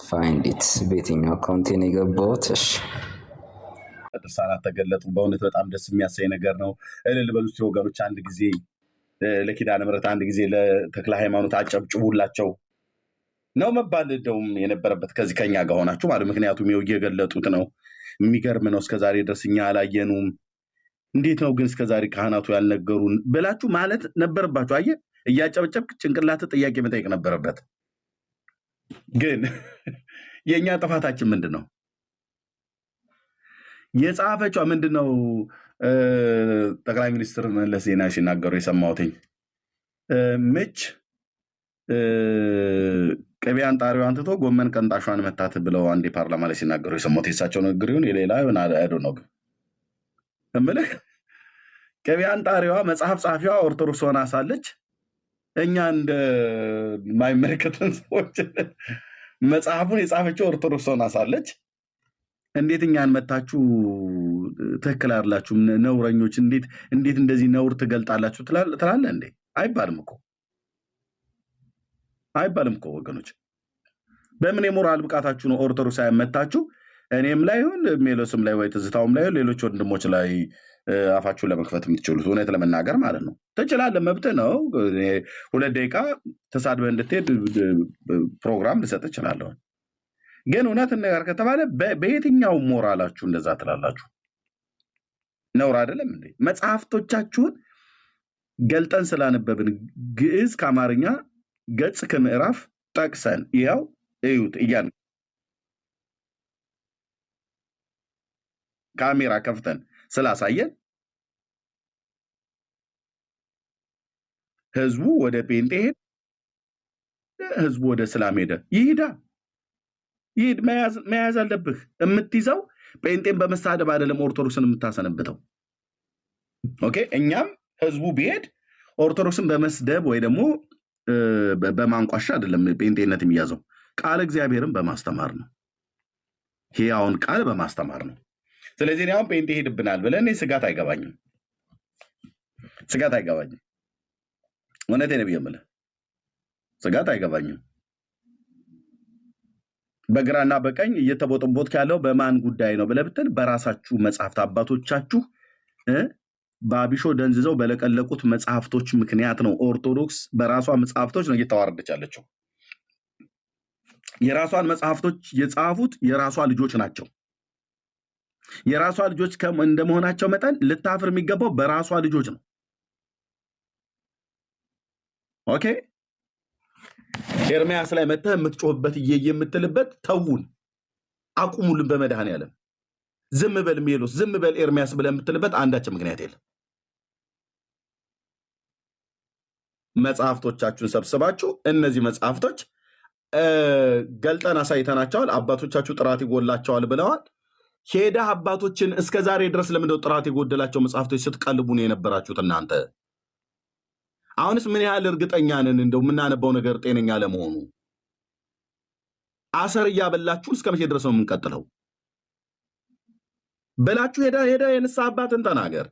ፋይንድ ኢት በየትኛው አካውንቴን የገባሁት? እሺ ድርሳናት ተገለጡ። በእውነት በጣም ደስ የሚያሳይ ነገር ነው። እልል በሉ እስቲ ወገኖች። አንድ ጊዜ ለኪዳነ ምሕረት፣ አንድ ጊዜ ለተክለ ሃይማኖት አጨብጭቡላቸው ነው መባል እንደውም የነበረበት ከዚህ ከኛ ጋር ሆናችሁ ማለት። ምክንያቱም ይኸው እየገለጡት ነው። የሚገርም ነው። እስከዛሬ ድረስ እኛ አላየኑም። እንዴት ነው ግን እስከዛሬ ካህናቱ ያልነገሩን ብላችሁ ማለት ነበረባችሁ። አየህ፣ እያጨበጨብክ ጭንቅላት ጥያቄ መጠየቅ ነበረበት። ግን የእኛ ጥፋታችን ምንድን ነው? የጻፈችዋ ምንድን ነው? ጠቅላይ ሚኒስትር መለስ ዜናዊ ሲናገሩ የሰማሁትኝ ምች ቅቤ አንጣሪዋን ትቶ ጎመን ቀንጣሿን መታት ብለው አንድ ፓርላማ ላይ ሲናገሩ የሰማሁት። የሳቸው ንግግር ይሁን የሌላ ይሁን አይዶ ነው። ግን እምልህ ቅቤ አንጣሪዋ መጽሐፍ ጸሐፊዋ ኦርቶዶክስ ሆና ሳለች እኛ እንደማይመለከተን ሰዎች መጽሐፉን የጻፈችው ኦርቶዶክስ ሆና ሳለች እንዴት እኛን መታችሁ ትክክል አይደላችሁም ነውረኞች፣ እንዴት እንደዚህ ነውር ትገልጣላችሁ ትላለህ እንዴ? አይባልም እኮ ወገኖች። በምን የሞራል ብቃታችሁ ነው ኦርቶዶክሳውያን መታችሁ እኔም ላይ ይሁን ሜሎስም ላይ ወይ ትዝታውም ላይ ሌሎች ወንድሞች ላይ አፋችሁን ለመክፈት የምትችሉት? እውነት ለመናገር ማለት ነው። ትችላለህ፣ መብትህ ነው። 2 ደቂቃ ተሳድበህ እንድትሄድ ፕሮግራም ልሰጥ እችላለሁ። ግን እውነት ነገር ከተባለ በየትኛው ሞራላችሁ እንደዛ ትላላችሁ? ነውር አይደለም እንዴ? መጽሐፍቶቻችሁን ገልጠን ስላነበብን ግዕዝ ከአማርኛ ገጽ ከምዕራፍ ጠቅሰን ይኸው እዩት እያን ካሜራ ከፍተን ስላሳየን ህዝቡ ወደ ጴንጤ ሄደ፣ ህዝቡ ወደ እስላም ሄደ። ይሄድ መያዝ አለብህ። የምትይዘው ጴንጤን በመሳደብ አይደለም ኦርቶዶክስን የምታሰነብተው። ኦኬ፣ እኛም ህዝቡ ቢሄድ ኦርቶዶክስን በመስደብ ወይ ደግሞ በማንቋሻ አይደለም ጴንጤነት የሚያዘው፣ ቃል እግዚአብሔርን በማስተማር ነው። ሕያውን ቃል በማስተማር ነው። ስለዚህ እኔ አሁን ጴንጤ ሄድብናል ብለን ስጋት አይገባኝም። እውነቴን ነው የምልህ፣ ስጋት አይገባኝም። በግራና በቀኝ እየተቦጠቦጥክ ያለው በማን ጉዳይ ነው ብለህ ብትል በራሳችሁ መጽሐፍት አባቶቻችሁ በአቢሾ ደንዝዘው በለቀለቁት መጽሐፍቶች ምክንያት ነው። ኦርቶዶክስ በራሷ መጽሐፍቶች ነው እየተዋረደች ያለችው። የራሷን መጽሐፍቶች የጻፉት የራሷ ልጆች ናቸው። የራሷ ልጆች እንደመሆናቸው መጠን ልታፍር የሚገባው በራሷ ልጆች ነው። ኦኬ ኤርሚያስ ላይ መተህ የምትጮህበት የምትልበት ተውን፣ አቁሙልን በመድኃኔዓለም። ዝም በል ሜሎስ፣ ዝም በል ኤርሚያስ ብለህ የምትልበት አንዳችን ምክንያት የለም። መጽሐፍቶቻችሁን ሰብስባችሁ እነዚህ መጽሐፍቶች ገልጠን አሳይተናቸዋል። አባቶቻችሁ ጥራት ይጎላቸዋል ብለዋል። ሄደህ አባቶችን እስከ ዛሬ ድረስ ለምንድነው ጥራት የጎደላቸው መጽሐፍቶች ስትቀልቡ ነው የነበራችሁት እናንተ? አሁንስ ምን ያህል እርግጠኛ ነን እንደው የምናነባው ነገር ጤነኛ ለመሆኑ? አሰር እያበላችሁ እስከ መቼ ድረስ ነው የምንቀጥለው? በላችሁ ሄዳ የንስሐ አባትን ተናገር።